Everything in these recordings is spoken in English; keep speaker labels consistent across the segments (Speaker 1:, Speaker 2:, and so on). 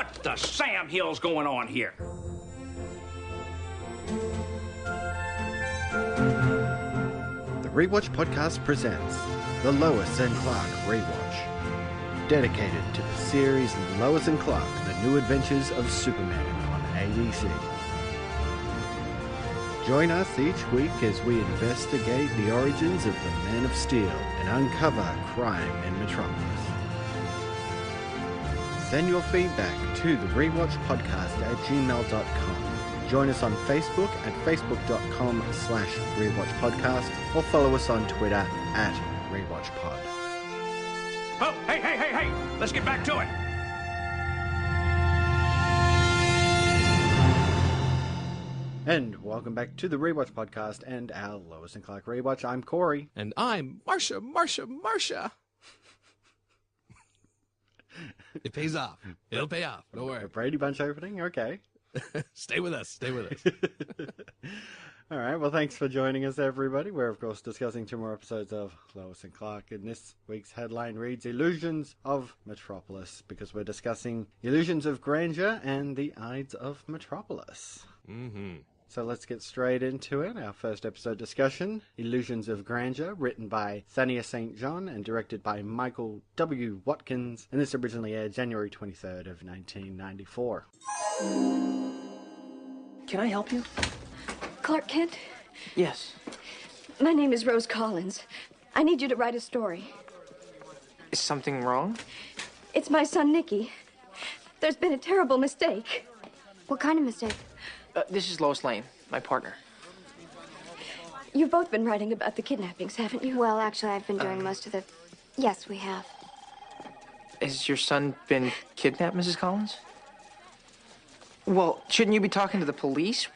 Speaker 1: What the Sam Hill's going on here?
Speaker 2: The Rewatch Podcast presents the Lois and Clark Rewatch, dedicated to the series Lois and Clark, The New Adventures of Superman on ABC. Join us each week as we investigate the origins of the Man of Steel and uncover crime in Metropolis. Send your feedback to the Rewatch Podcast at gmail.com. Join us on Facebook at facebook.com/Rewatch Podcast or follow us on Twitter at RewatchPod.
Speaker 1: Oh, hey! Let's get back to it.
Speaker 2: And welcome back to the Rewatch Podcast and our Lois and Clark Rewatch. I'm Cory.
Speaker 3: And I'm Marsha. It pays off. It'll pay off. Don't worry.
Speaker 2: A Brady Bunch opening? Okay.
Speaker 3: Stay with us.
Speaker 2: All right. Well, thanks for joining us, everybody. We're, of course, discussing 2 more episodes of Lois and Clark. And this week's headline reads Illusions of Metropolis, because we're discussing Illusions of Grandeur and the Ides of Metropolis.
Speaker 3: Mm-hmm.
Speaker 2: So let's get straight into it. Our first episode discussion, Illusions of Grandeur, written by Thania St. John and directed by Michael W. Watkins. And this originally aired January 23rd of 1994.
Speaker 4: Can I help you?
Speaker 5: Clark Kent?
Speaker 4: Yes.
Speaker 5: My name is Rose Collins. I need you to write a story.
Speaker 4: Is something wrong?
Speaker 5: It's my son, Nicky. There's been a terrible mistake.
Speaker 6: What kind of mistake?
Speaker 4: This is Lois Lane, my partner.
Speaker 5: You've both been writing about the kidnappings, haven't you?
Speaker 6: Well, actually, I've been doing most of the... Yes, we have.
Speaker 4: Has your son been kidnapped, Mrs. Collins? Well, shouldn't you be talking to the police?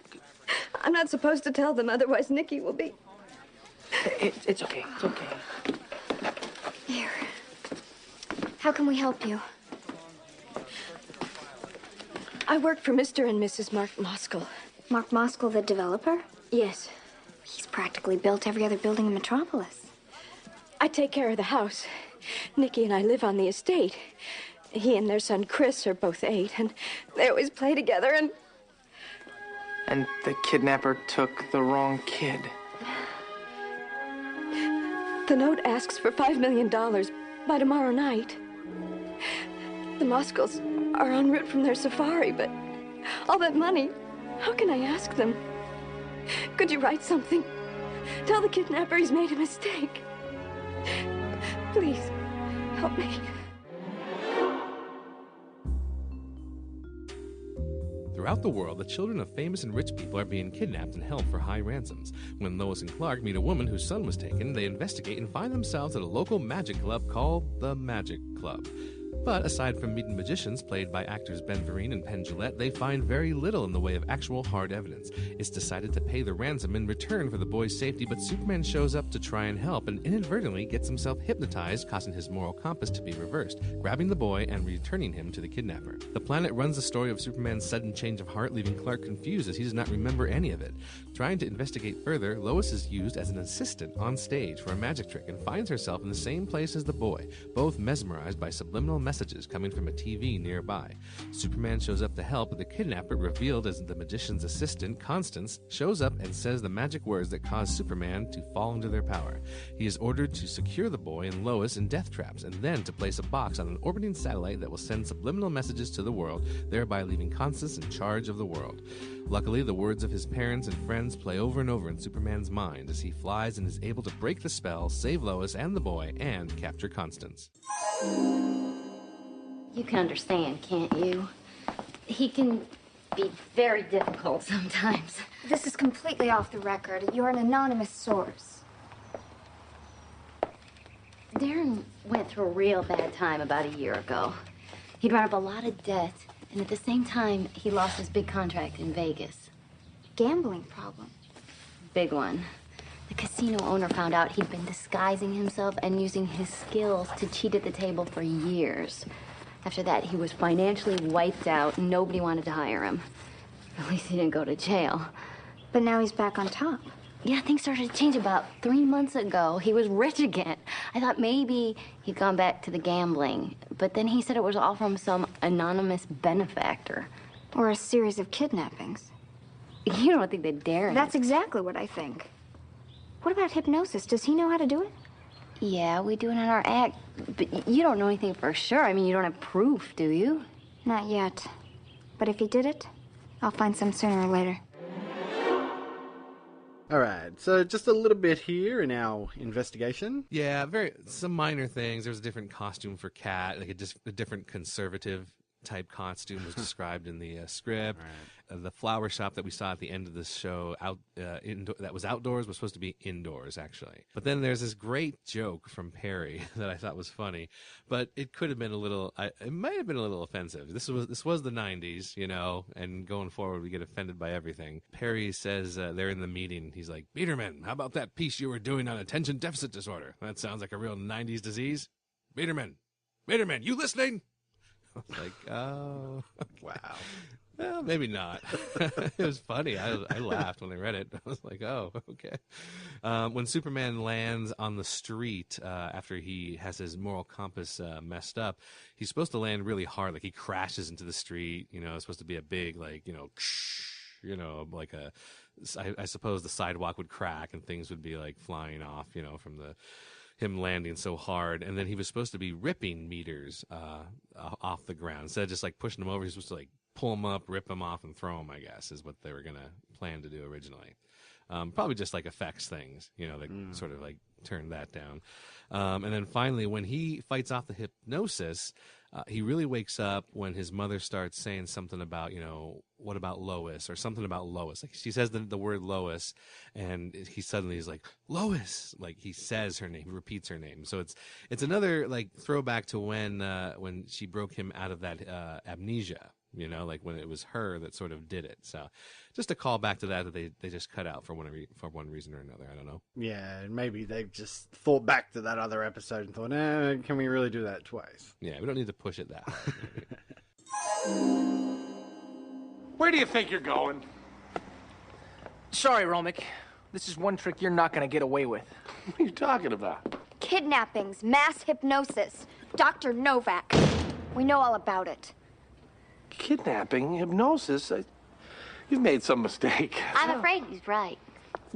Speaker 5: I'm not supposed to tell them, otherwise Nicky will be...
Speaker 4: It's okay. It's okay.
Speaker 6: Here. How can we help you?
Speaker 5: I work for Mr. and Mrs. Mark Moskell.
Speaker 6: Mark Moskell, the developer?
Speaker 5: Yes.
Speaker 6: He's practically built every other building in Metropolis.
Speaker 5: I take care of the house. Nicky and I live on the estate. He and their son Chris are both 8, and they always play together, and...
Speaker 4: And the kidnapper took the wrong kid.
Speaker 5: The note asks for $5 million by tomorrow night. The Moskells are en route from their safari, but all that money, how can I ask them? Could you write something? Tell the kidnapper he's made a mistake. Please, help me.
Speaker 3: Throughout the world, the children of famous and rich people are being kidnapped and held for high ransoms. When Lois and Clark meet a woman whose son was taken, they investigate and find themselves at a local magic club called the Magic Club. But aside from meeting magicians played by actors Ben Vereen and Penn Jillette, they find very little in the way of actual hard evidence. It's decided to pay the ransom in return for the boy's safety, but Superman shows up to try and help and inadvertently gets himself hypnotized, causing his moral compass to be reversed, grabbing the boy and returning him to the kidnapper. The Planet runs the story of Superman's sudden change of heart, leaving Clark confused as he does not remember any of it. Trying to investigate further, Lois is used as an assistant on stage for a magic trick and finds herself in the same place as the boy, both mesmerized by subliminal messages coming from a TV nearby. Superman shows up to help, but the kidnapper, revealed as the magician's assistant, Constance, shows up and says the magic words that cause Superman to fall into their power. He is ordered to secure the boy and Lois in death traps, and then to place a box on an orbiting satellite that will send subliminal messages to the world, thereby leaving Constance in charge of the world. Luckily, the words of his parents and friends play over and over in Superman's mind as he flies and is able to break the spell, save Lois and the boy, and capture Constance.
Speaker 7: You can understand, can't you? He can be very difficult sometimes.
Speaker 6: This is completely off the record. You're an anonymous source.
Speaker 7: Darren went through a real bad time about a year ago. He'd run up a lot of debt, and at the same time, he lost his big contract in Vegas.
Speaker 6: Gambling problem.
Speaker 7: Big one. The casino owner found out he'd been disguising himself and using his skills to cheat at the table for years. After that, he was financially wiped out. Nobody wanted to hire him. At least he didn't go to jail.
Speaker 6: But now he's back on top.
Speaker 7: Yeah, things started to change about 3 months ago. He was rich again. I thought maybe he'd gone back to the gambling. But then he said it was all from some anonymous benefactor.
Speaker 6: Or a series of kidnappings.
Speaker 7: You don't think they'd dare him?
Speaker 6: That's exactly what I think. What about hypnosis? Does he know how to do it?
Speaker 7: Yeah, we do it in our act. But you don't know anything for sure. I mean, you don't have proof, do you?
Speaker 6: Not yet. But if he did it, I'll find some sooner or later.
Speaker 2: Alright, so just a little bit here in our investigation.
Speaker 3: Yeah, some minor things. There's a different costume for Kat, like a different conservative type costume was described in the script. Right. The flower shop that we saw at the end of the show that was outdoors was supposed to be indoors, actually. But then there's this great joke from Perry that I thought was funny, but it could have been it might have been a little offensive. This was the 90s, you know, and going forward we get offended by everything. Perry says they're in the meeting. He's like, Biederman, how about that piece you were doing on attention deficit disorder? That sounds like a real 90s disease. Biederman, you listening? I was like, oh, okay. Wow. Well, maybe not. It was funny. I laughed when I read it. I was like, oh, okay. When Superman lands on the street after he has his moral compass messed up, he's supposed to land really hard. Like he crashes into the street. You know, it's supposed to be a big, like, like I suppose the sidewalk would crack and things would be like flying off, you know, from him landing so hard. And then he was supposed to be ripping meters off the ground instead of just like pushing them over. He was supposed to like pull them up, rip them off, and throw them, I guess, is what they were going to plan to do originally. Probably just like effects things, you know, that sort of like turned that down. And then finally, when he fights off the hypnosis, he really wakes up when his mother starts saying something about, you know, what about Lois, or something about Lois. Like she says the word Lois, and he suddenly is like, Lois, like he says her name, he repeats her name. So it's another like throwback to when she broke him out of that amnesia, you know, like when it was her that sort of did it. So just a call back to that they just cut out for one reason or another. I don't know.
Speaker 2: Yeah, and maybe they've just thought back to that other episode and thought, can we really do that twice?
Speaker 3: Yeah, we don't need to push it that hard.
Speaker 1: Where do you think you're going?
Speaker 4: Sorry, Romick. This is one trick you're not going to get away with.
Speaker 1: What are you talking about?
Speaker 6: Kidnappings, mass hypnosis, Dr. Novak. We know all about it.
Speaker 1: Kidnapping, hypnosis? You've made some mistake.
Speaker 7: I'm afraid he's right.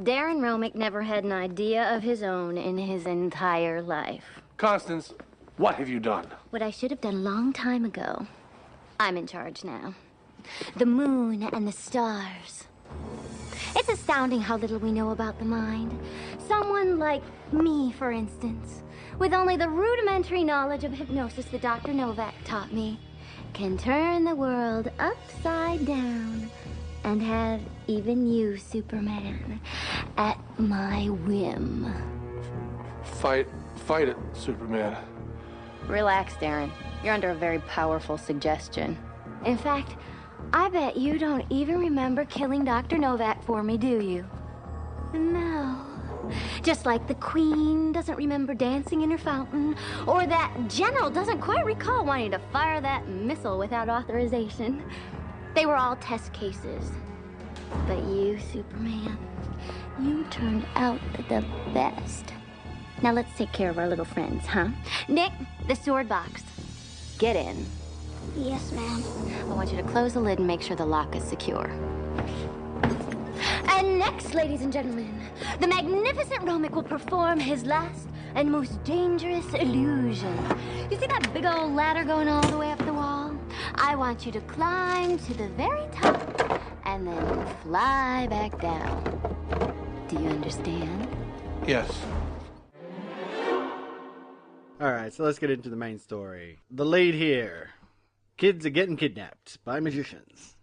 Speaker 7: Darren Romick never had an idea of his own in his entire life.
Speaker 1: Constance, what have you done?
Speaker 7: What I should have done a long time ago. I'm in charge now. The moon and the stars. It's astounding how little we know about the mind. Someone like me, for instance, with only the rudimentary knowledge of hypnosis that Dr. Novak taught me, can turn the world upside down and have even you, Superman, at my whim.
Speaker 1: Fight it, Superman.
Speaker 7: Relax, Darren. You're under a very powerful suggestion. In fact, I bet you don't even remember killing Dr. Novak for me, do you? No. Just like the Queen doesn't remember dancing in her fountain, or that General doesn't quite recall wanting to fire that missile without authorization. They were all test cases. But you, Superman, you turned out the best. Now let's take care of our little friends, huh? Nick, the sword box. Get in.
Speaker 6: Yes, ma'am.
Speaker 7: I want you to close the lid and make sure the lock is secure. And next, ladies and gentlemen, the magnificent Romick will perform his last and most dangerous illusion. You see that big old ladder going all the way up the wall? I want you to climb to the very top and then fly back down. Do you understand?
Speaker 1: Yes.
Speaker 2: Alright, so let's get into the main story. The lead here. Kids are getting kidnapped by magicians.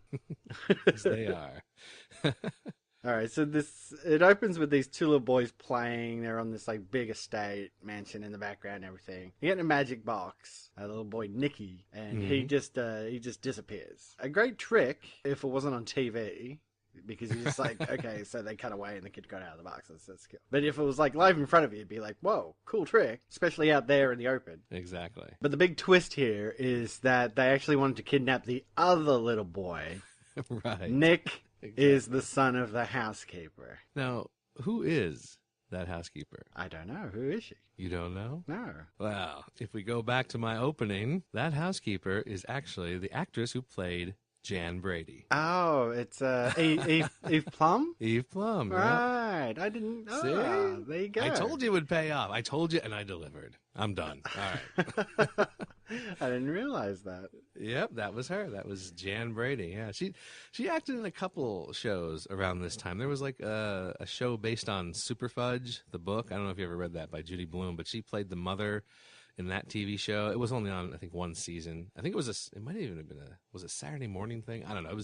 Speaker 3: Yes, they are.
Speaker 2: Alright, so it opens with these two little boys playing. They're on this like big estate mansion in the background and everything. They get in a magic box, a little boy Nicky, and he just disappears. A great trick if it wasn't on TV. Because you're just like, okay, so they cut away and the kid got out of the box. That's cool. But if it was like live in front of you, it'd be like, whoa, cool trick. Especially out there in the open.
Speaker 3: Exactly.
Speaker 2: But the big twist here is that they actually wanted to kidnap the other little boy.
Speaker 3: Right.
Speaker 2: Nick is the son of the housekeeper.
Speaker 3: Now, who is that housekeeper?
Speaker 2: I don't know. Who is she?
Speaker 3: You don't know?
Speaker 2: No.
Speaker 3: Well, if we go back to my opening, that housekeeper is actually the actress who played Jan Brady.
Speaker 2: Oh, it's Eve Plum?
Speaker 3: Eve Plum, yeah.
Speaker 2: Right. I didn't...
Speaker 3: See?
Speaker 2: There you go.
Speaker 3: I told you it would pay off. I told you, and I delivered. I'm done. All right.
Speaker 2: I didn't realize that.
Speaker 3: Yep, that was her. That was Jan Brady. Yeah, she acted in a couple shows around this time. There was like a show based on Super Fudge, the book. I don't know if you ever read that, by Judy Blume, but she played the mother in that TV show. It was only on, I think, one season. I think it might even have been was a Saturday morning thing? I don't know.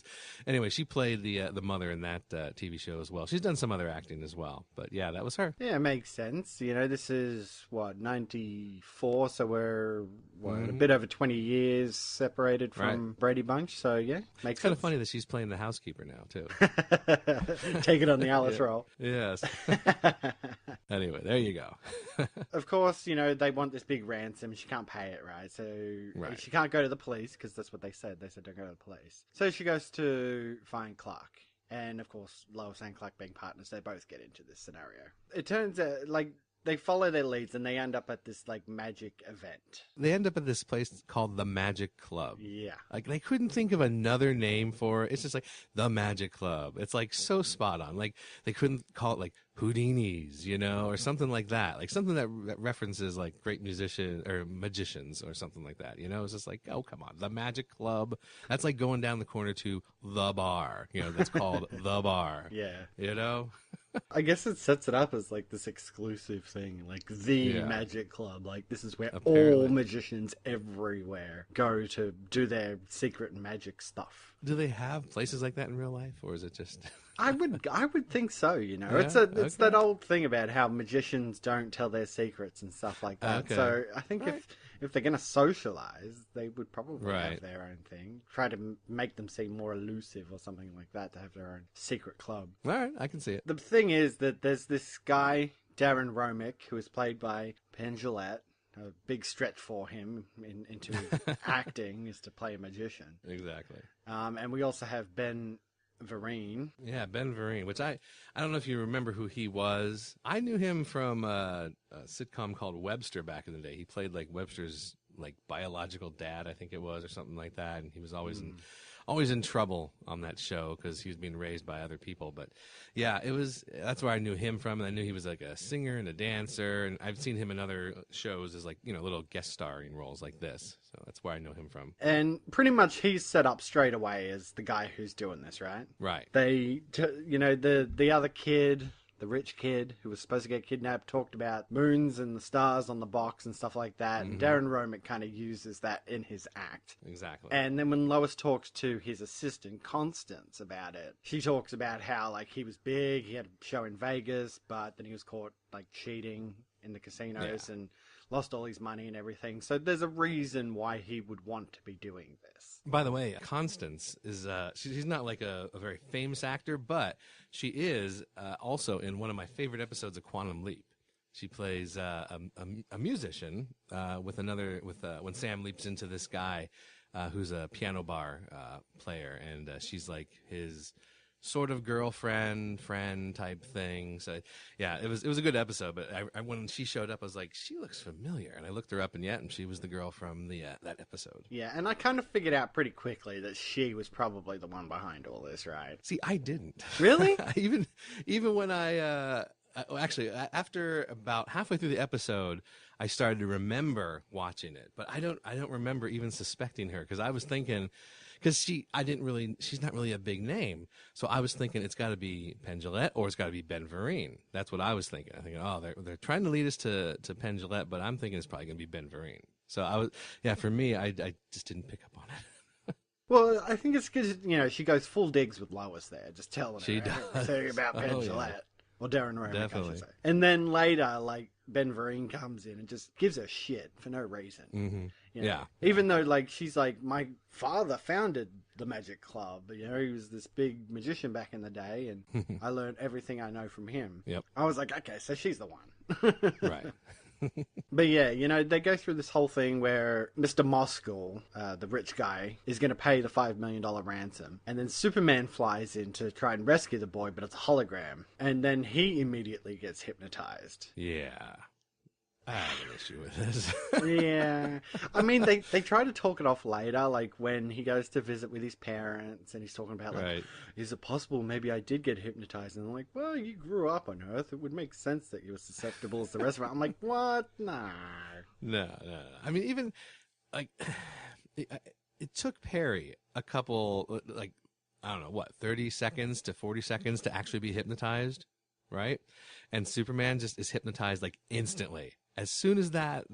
Speaker 3: Anyway, she played the mother in that TV show as well. She's done some other acting as well, but yeah, that was her.
Speaker 2: Yeah, it makes sense. You know, this is, 94, so we're, a bit over 20 years separated from Brady Bunch, so yeah, makes
Speaker 3: It's kind
Speaker 2: sense.
Speaker 3: of funny that she's playing the housekeeper now, too.
Speaker 2: Take it on the Alice role.
Speaker 3: Yes. Anyway, there you go.
Speaker 2: Of course, you know, they want this big ransom. She can't pay it, right? So she can't go to the police, because that's what they said. They said don't go to the police. So she goes to find Clark. And, of course, Lois and Clark being partners, they both get into this scenario. It turns out, like, they follow their leads and they end up at this, like, magic event.
Speaker 3: They end up at this place called the Magic Club.
Speaker 2: Yeah.
Speaker 3: Like, they couldn't think of another name for it. It's just like the Magic Club. It's like so spot on. Like, they couldn't call it like Houdini's, you know, or something like that. Like something that references like great musician or magicians or something like that. You know, it's just like, oh, come on, the Magic Club. That's like going down the corner to the bar, you know, that's called the bar.
Speaker 2: Yeah.
Speaker 3: You know?
Speaker 2: I guess it sets it up as like this exclusive thing, like the Magic Club. Like this is where all magicians everywhere go to do their secret magic stuff.
Speaker 3: Do they have places like that in real life, or is it just?
Speaker 2: I would think so. You know,
Speaker 3: Yeah?
Speaker 2: it's that old thing about how magicians don't tell their secrets and stuff like that.
Speaker 3: Okay.
Speaker 2: So I think if they're going to socialize, they would probably
Speaker 3: Right.
Speaker 2: have their own thing. Try to make them seem more elusive or something like that, to have their own secret club.
Speaker 3: All right, I can see it.
Speaker 2: The thing is that there's this guy, Darren Romick, who is played by Penn Jillette. A big stretch for him into acting is to play a magician.
Speaker 3: Exactly.
Speaker 2: And we also have Ben Vereen.
Speaker 3: Yeah, Ben Vereen, which I don't know if you remember who he was. I knew him from a sitcom called Webster back in the day. He played like Webster's like biological dad, I think it was, or something like that. And he was always in trouble on that show because he was being raised by other people. But yeah, that's where I knew him from. And I knew he was like a singer and a dancer. And I've seen him in other shows as like, you know, little guest starring roles like this. So that's where I know him from.
Speaker 2: And pretty much he's set up straight away as the guy who's doing this, right?
Speaker 3: Right.
Speaker 2: The other kid, the rich kid who was supposed to get kidnapped, talked about moons and the stars on the box and stuff like that. And Darren Romick kind of uses that in his act.
Speaker 3: Exactly.
Speaker 2: And then when Lois talks to his assistant, Constance, about it, she talks about how, like, he was big, he had a show in Vegas, but then he was caught, like, cheating in the casinos and lost all his money and everything. So there's a reason why he would want to be doing this.
Speaker 3: By the way, Constance is she's not like a very famous actor, but she is also in one of my favorite episodes of Quantum Leap. She plays a musician when Sam leaps into this guy who's a piano bar player, and she's like his sort of girlfriend, friend type thing. So yeah, it was a good episode. But when she showed up, I was like, she looks familiar, and I looked her up, and she was the girl from that episode.
Speaker 2: Yeah, and I kind of figured out pretty quickly that she was probably the one behind all this, right?
Speaker 3: See, I didn't
Speaker 2: really.
Speaker 3: even when actually, after about halfway through the episode, I started to remember watching it, but I don't remember even suspecting her, because I was thinking, because she's not really a big name, so I was thinking it's got to be Penn Jillette or it's got to be Ben Vereen. That's what I was thinking. I think, oh, they're trying to lead us to Penn Jillette, but I'm thinking it's probably going to be Ben Vereen. So for me, I just didn't pick up on it.
Speaker 2: Well, I think it's because, you know, she goes full digs with Lois there, just telling her everything about Penn Jillette. Or Darren Romick, I should say. And then later, like, Ben Vereen comes in and just gives her shit for no reason.
Speaker 3: Mm-hmm.
Speaker 2: You know?
Speaker 3: Yeah.
Speaker 2: Even though, like, she's like, my father founded the Magic Club. You know, he was this big magician back in the day, and I learned everything I know from him.
Speaker 3: Yep.
Speaker 2: I was like, okay, so she's the one.
Speaker 3: Right.
Speaker 2: But yeah, they go through this whole thing where Mr. Moskal, the rich guy, is going to pay the $5 million ransom. And then Superman flies in to try and rescue the boy, but it's a hologram. And then he immediately gets hypnotized.
Speaker 3: Yeah. I have an issue with this.
Speaker 2: Yeah. I mean, they try to talk it off later, like when he goes to visit with his parents and he's talking about, like,
Speaker 3: Right.
Speaker 2: Is it possible maybe I did get hypnotized? And I'm like, well, you grew up on Earth. It would make sense that you were susceptible as the rest of it. I'm like, what? Nah.
Speaker 3: No. I mean, even, like, it took Perry a couple, like, I don't know, 30 seconds to 40 seconds to actually be hypnotized, right? And Superman just is hypnotized, like, instantly. As soon as that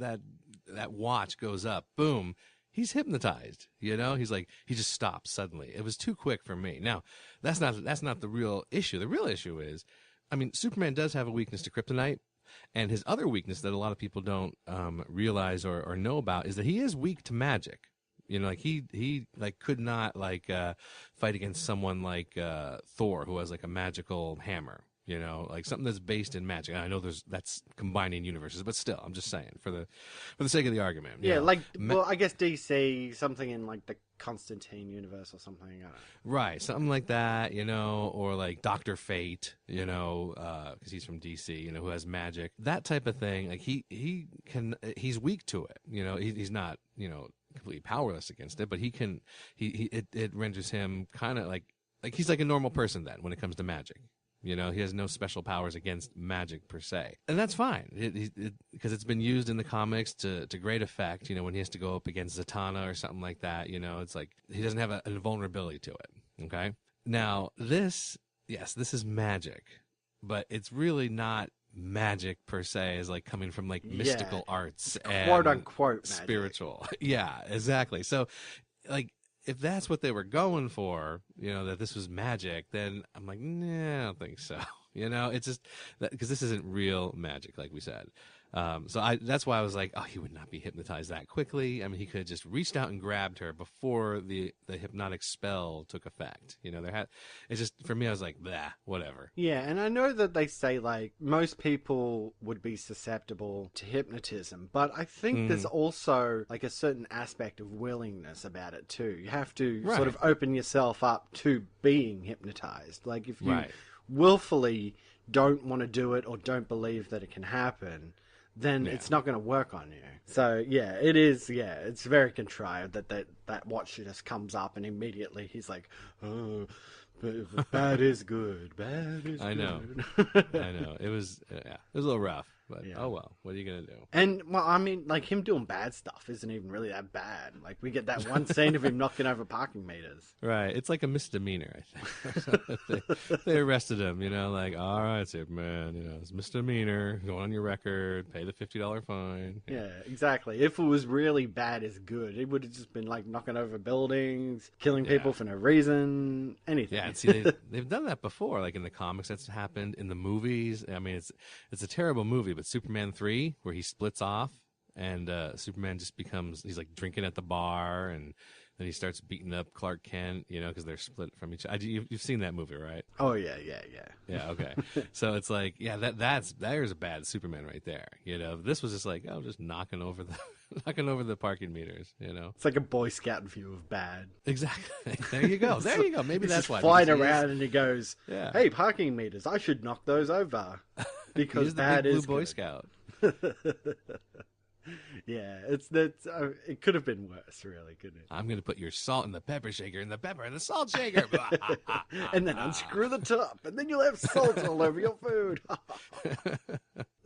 Speaker 3: watch goes up, boom, he's hypnotized. He's like, he just stops suddenly. It was too quick for me. Now, that's not the real issue. The real issue is, I mean, Superman does have a weakness to kryptonite, and his other weakness that a lot of people don't realize or know about is that he is weak to magic. Like he like could not fight against someone like Thor, who has like a magical hammer. Like something that's based in magic. I know that's combining universes, but still, I'm just saying for the sake of the argument.
Speaker 2: Yeah, I guess DC, something in like the Constantine universe or something. I don't know.
Speaker 3: Right, something like that, or like Dr. Fate, because he's from DC, who has magic, that type of thing. Like he's weak to it. He's not, completely powerless against it, but it renders him kind of like he's like a normal person then when it comes to magic. He has no special powers against magic per se. And that's fine, because it's been used in the comics to great effect, when he has to go up against Zatanna or something like that. It's like he doesn't have a vulnerability to it, okay? Now, this is magic, but it's really not magic per se, as like coming from like mystical arts and
Speaker 2: quote-unquote
Speaker 3: spiritual. Yeah, exactly. So, like, if that's what they were going for, that this was magic, then I'm like, nah, I don't think so. It's just because this isn't real magic, like we said. So that's why I was like, oh, he would not be hypnotized that quickly. I mean, he could have just reached out and grabbed her before the hypnotic spell took effect. It's just, for me, I was like, blah, whatever.
Speaker 2: Yeah, and I know that they say, like, most people would be susceptible to hypnotism, but I think there's also, like, a certain aspect of willingness about it, too. You have to sort of open yourself up to being hypnotized. Like, if you willfully don't want to do it or don't believe that it can happen, then it's not going to work on you. So, yeah, it is, it's very contrived that watch just comes up and immediately he's like, oh, bad is good, bad is good.
Speaker 3: I know. It was a little rough, but oh well, what are you going to do?
Speaker 2: And, well, I mean, like, him doing bad stuff isn't even really that bad. Like, we get that one scene of him knocking over parking meters.
Speaker 3: Right. It's like a misdemeanor, I think. they arrested him, like, all right, Superman, it's misdemeanor, go on your record, pay the $50 fine.
Speaker 2: Yeah, exactly. If it was really bad is good, it would have just been like knocking over buildings, killing people for no reason, anything.
Speaker 3: Yeah, and see, they've done that before, like in the comics that's happened, in the movies. I mean, it's a terrible movie, but Superman 3, where he splits off, and Superman just he's like drinking at the bar, and then he starts beating up Clark Kent, because they're split from each other. You've seen that movie, right?
Speaker 2: Oh, yeah.
Speaker 3: Yeah, okay. So it's like, there's a bad Superman right there. This was just like, just knocking over the parking meters,
Speaker 2: It's like a Boy Scout view of bad.
Speaker 3: Exactly. There you go. Maybe that's why.
Speaker 2: Flying around and he goes, hey, parking meters, I should knock those over. Because bad is
Speaker 3: Blue Boy Scout.
Speaker 2: Yeah, it could have been worse, really, couldn't it?
Speaker 3: I'm going to put your salt in the pepper shaker and the pepper in the salt shaker.
Speaker 2: And then unscrew the top, and then you'll have salt all over your food.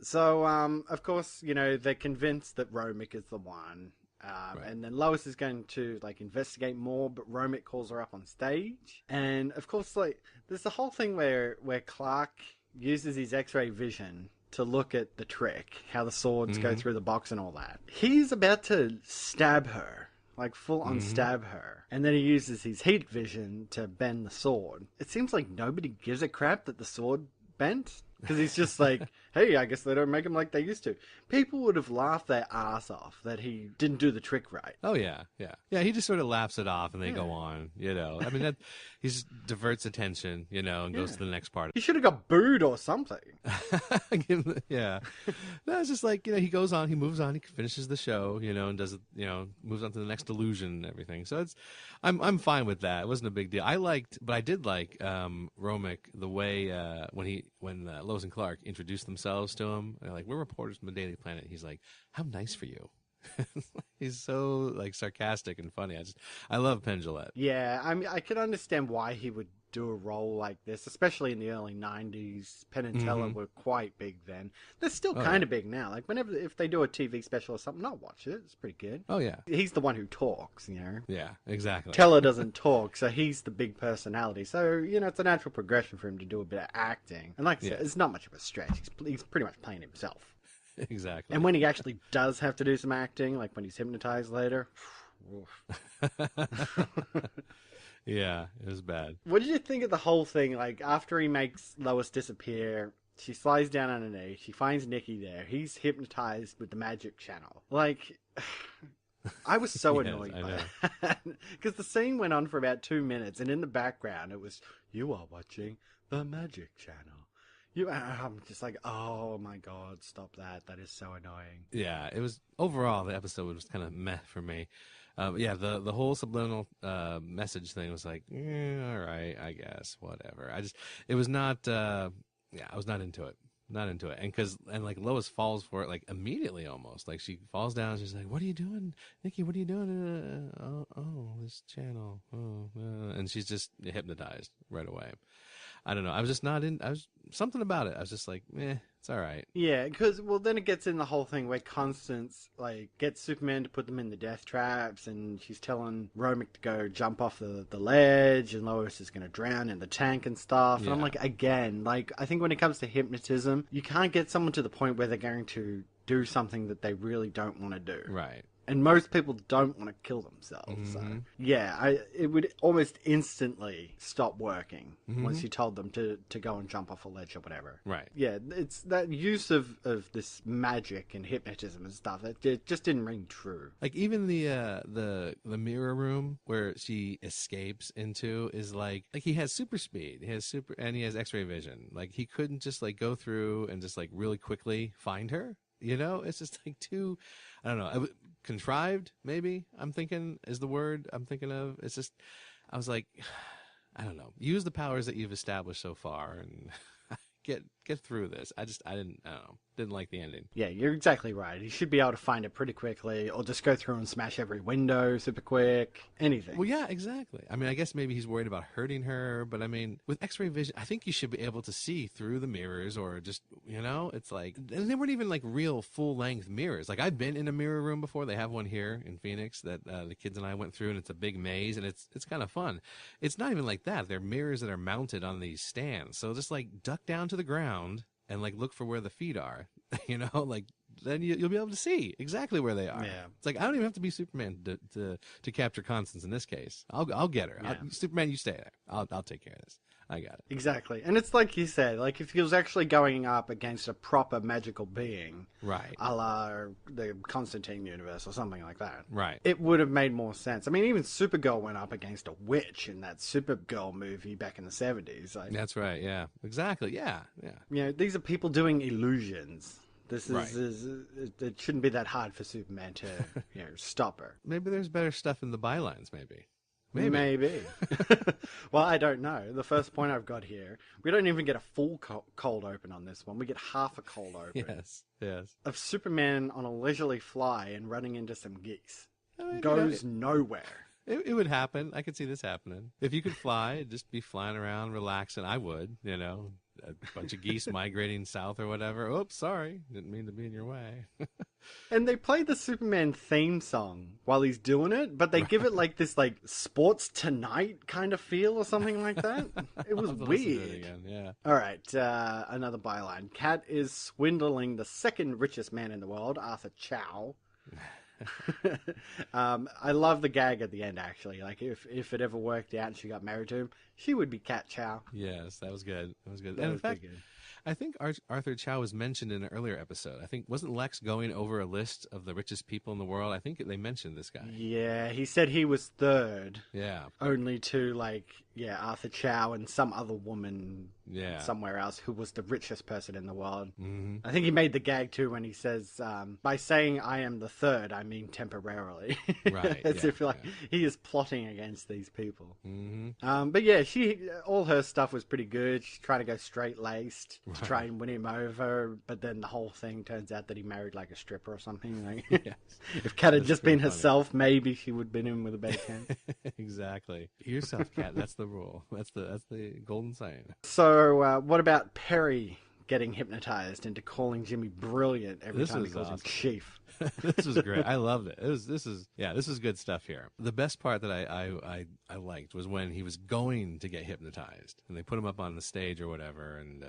Speaker 2: So, of course, they're convinced that Romick is the one. And then Lois is going to, like, investigate more, but Romick calls her up on stage. And, of course, like, there's the whole thing where Clark uses his X-ray vision to look at the trick, how the swords go through the box and all that. He's about to stab her, like full on stab her. And then he uses his heat vision to bend the sword. It seems like nobody gives a crap that the sword bent. Because he's just like, hey, I guess they don't make him like they used to. People would have laughed their ass off that he didn't do the trick right.
Speaker 3: Oh, yeah. Yeah, he just sort of laughs it off and they go on, I mean, he just diverts attention, and goes to the next part.
Speaker 2: He should have got booed or something.
Speaker 3: Yeah. No, it's just like, he goes on, he moves on, he finishes the show, and does it, moves on to the next illusion and everything. So I'm fine with that. It wasn't a big deal. But I did like Romick, the way when Lois and Clark introduced themselves to him, they're like, we're reporters from the Daily Planet. He's like, how nice for you. He's so like sarcastic and funny. I love Penn Jillette.
Speaker 2: Yeah, I mean, I can understand why he would do a role like this, especially in the early 90s. Penn and Teller were quite big then. They're still kind of big now. Like, if they do a TV special or something, I'll watch it. It's pretty good.
Speaker 3: Oh, yeah.
Speaker 2: He's the one who talks,
Speaker 3: Yeah, exactly.
Speaker 2: Teller doesn't talk, so he's the big personality. So, it's a natural progression for him to do a bit of acting. And like I said, it's not much of a stretch. He's pretty much playing himself.
Speaker 3: Exactly.
Speaker 2: And when he actually does have to do some acting, like when he's hypnotized later.
Speaker 3: Yeah, it was bad.
Speaker 2: What did you think of the whole thing? Like, after he makes Lois disappear, she slides down on her knee, she finds Nikki there, he's hypnotized with the magic channel. Like, I was so annoyed by that. Because the scene went on for about 2 minutes, and in the background it was, you are watching the magic channel. I'm just like, oh my god, stop that. That is so annoying.
Speaker 3: Yeah, it was, overall, the episode was kind of meh for me. Yeah, the whole subliminal message thing was like, all right, I guess, whatever. It was not, I was not into it. Not into it. And like Lois falls for it like immediately almost. Like she falls down, she's like, what are you doing? Nikki, what are you doing? This channel. And she's just hypnotized right away. I don't know. I was just not in. I was something about it. I was just like, it's all right.
Speaker 2: Yeah, because then it gets in the whole thing where Constance like gets Superman to put them in the death traps, and she's telling Romick to go jump off the ledge, and Lois is going to drown in the tank and stuff. And I'm like, again, like I think when it comes to hypnotism, you can't get someone to the point where they're going to do something that they really don't want to do.
Speaker 3: Right.
Speaker 2: And most people don't want to kill themselves. So, yeah, it would almost instantly stop working once you told them to go and jump off a ledge or whatever.
Speaker 3: Right.
Speaker 2: Yeah, it's that use of this magic and hypnotism and stuff. It just didn't ring true.
Speaker 3: Like even the mirror room where she escapes into is like he has super speed. He has X-ray vision. Like he couldn't just like go through and just like really quickly find her. It's just like too, I don't know, contrived, maybe, I'm thinking, is the word I'm thinking of. It's just, I was like, I don't know, use the powers that you've established so far and get through this. I don't know, didn't like the ending.
Speaker 2: Yeah, you're exactly right. He should be able to find it pretty quickly, or just go through and smash every window super quick, anything.
Speaker 3: Well, yeah, exactly. I mean, I guess maybe he's worried about hurting her, but I mean, with X-ray vision, I think you should be able to see through the mirrors, or just, it's like, and they weren't even like real full-length mirrors. Like, I've been in a mirror room before. They have one here in Phoenix that the kids and I went through, and it's a big maze, and it's kind of fun. It's not even like that. They're mirrors that are mounted on these stands. So just like duck down to the ground and like look for where the feet are, like then you'll be able to see exactly where they are.
Speaker 2: Yeah.
Speaker 3: It's like, I don't even have to be Superman to capture Constance in this case. I'll get her.
Speaker 2: Yeah.
Speaker 3: Superman, you stay there. I'll take care of this. I got it.
Speaker 2: Exactly. And it's like you said, like if he was actually going up against a proper magical being,
Speaker 3: right,
Speaker 2: a la the Constantine universe or something like that,
Speaker 3: right,
Speaker 2: it would have made more sense. I mean, even Supergirl went up against a witch in that Supergirl movie back in the 70s. Like,
Speaker 3: that's right, yeah, exactly, yeah.
Speaker 2: These are people doing illusions. This is,
Speaker 3: right.
Speaker 2: It shouldn't be that hard for Superman to stop her.
Speaker 3: Maybe there's better stuff in the bylines, maybe.
Speaker 2: Well, I don't know. The first point I've got here, we don't even get a full cold open on this one. We get half a cold open.
Speaker 3: Yes.
Speaker 2: Of Superman on a leisurely fly and running into some geese.
Speaker 3: I mean,
Speaker 2: Goes nowhere.
Speaker 3: It would happen. I could see this happening. If you could fly, just be flying around, relaxing. I would, a bunch of geese migrating south or whatever. Oops, sorry. Didn't mean to be in your way.
Speaker 2: And they play the Superman theme song while he's doing it, but they give it like this like Sports Tonight kind of feel or something like that. It was weird.
Speaker 3: Again, yeah.
Speaker 2: All right, another byline. Cat is swindling the second richest man in the world, Arthur Chow. I love the gag at the end, actually. Like, if it ever worked out and she got married to him, she would be Cat Chow.
Speaker 3: Yes, that was good. That was good.
Speaker 2: That
Speaker 3: and
Speaker 2: was
Speaker 3: in fact,
Speaker 2: good.
Speaker 3: I think Arthur Chow was mentioned in an earlier episode. I think, wasn't Lex going over a list of the richest people in the world? I think they mentioned this guy.
Speaker 2: Yeah, he said he was third.
Speaker 3: Yeah.
Speaker 2: Only to, Arthur Chow and some other woman somewhere else who was the richest person in the world. Mm-hmm. I think he made the gag, too, when he says, by saying I am the third, I mean temporarily.
Speaker 3: Right.
Speaker 2: As if, he is plotting against these people.
Speaker 3: Mm-hmm.
Speaker 2: But yeah, all her stuff was pretty good. She's trying to go straight-laced to try and win him over, but then the whole thing turns out that he married like a stripper or something.
Speaker 3: Yes.
Speaker 2: If Kat had just been herself, maybe she would have been in with a better chance.
Speaker 3: Exactly. Yourself, Kat. That's the rule. That's the golden saying.
Speaker 2: So, what about Perry getting hypnotized into calling Jimmy brilliant every time he calls him Chief?
Speaker 3: This was great. I loved it. This is good stuff here. The best part that I liked was when he was going to get hypnotized, and they put him up on the stage or whatever, and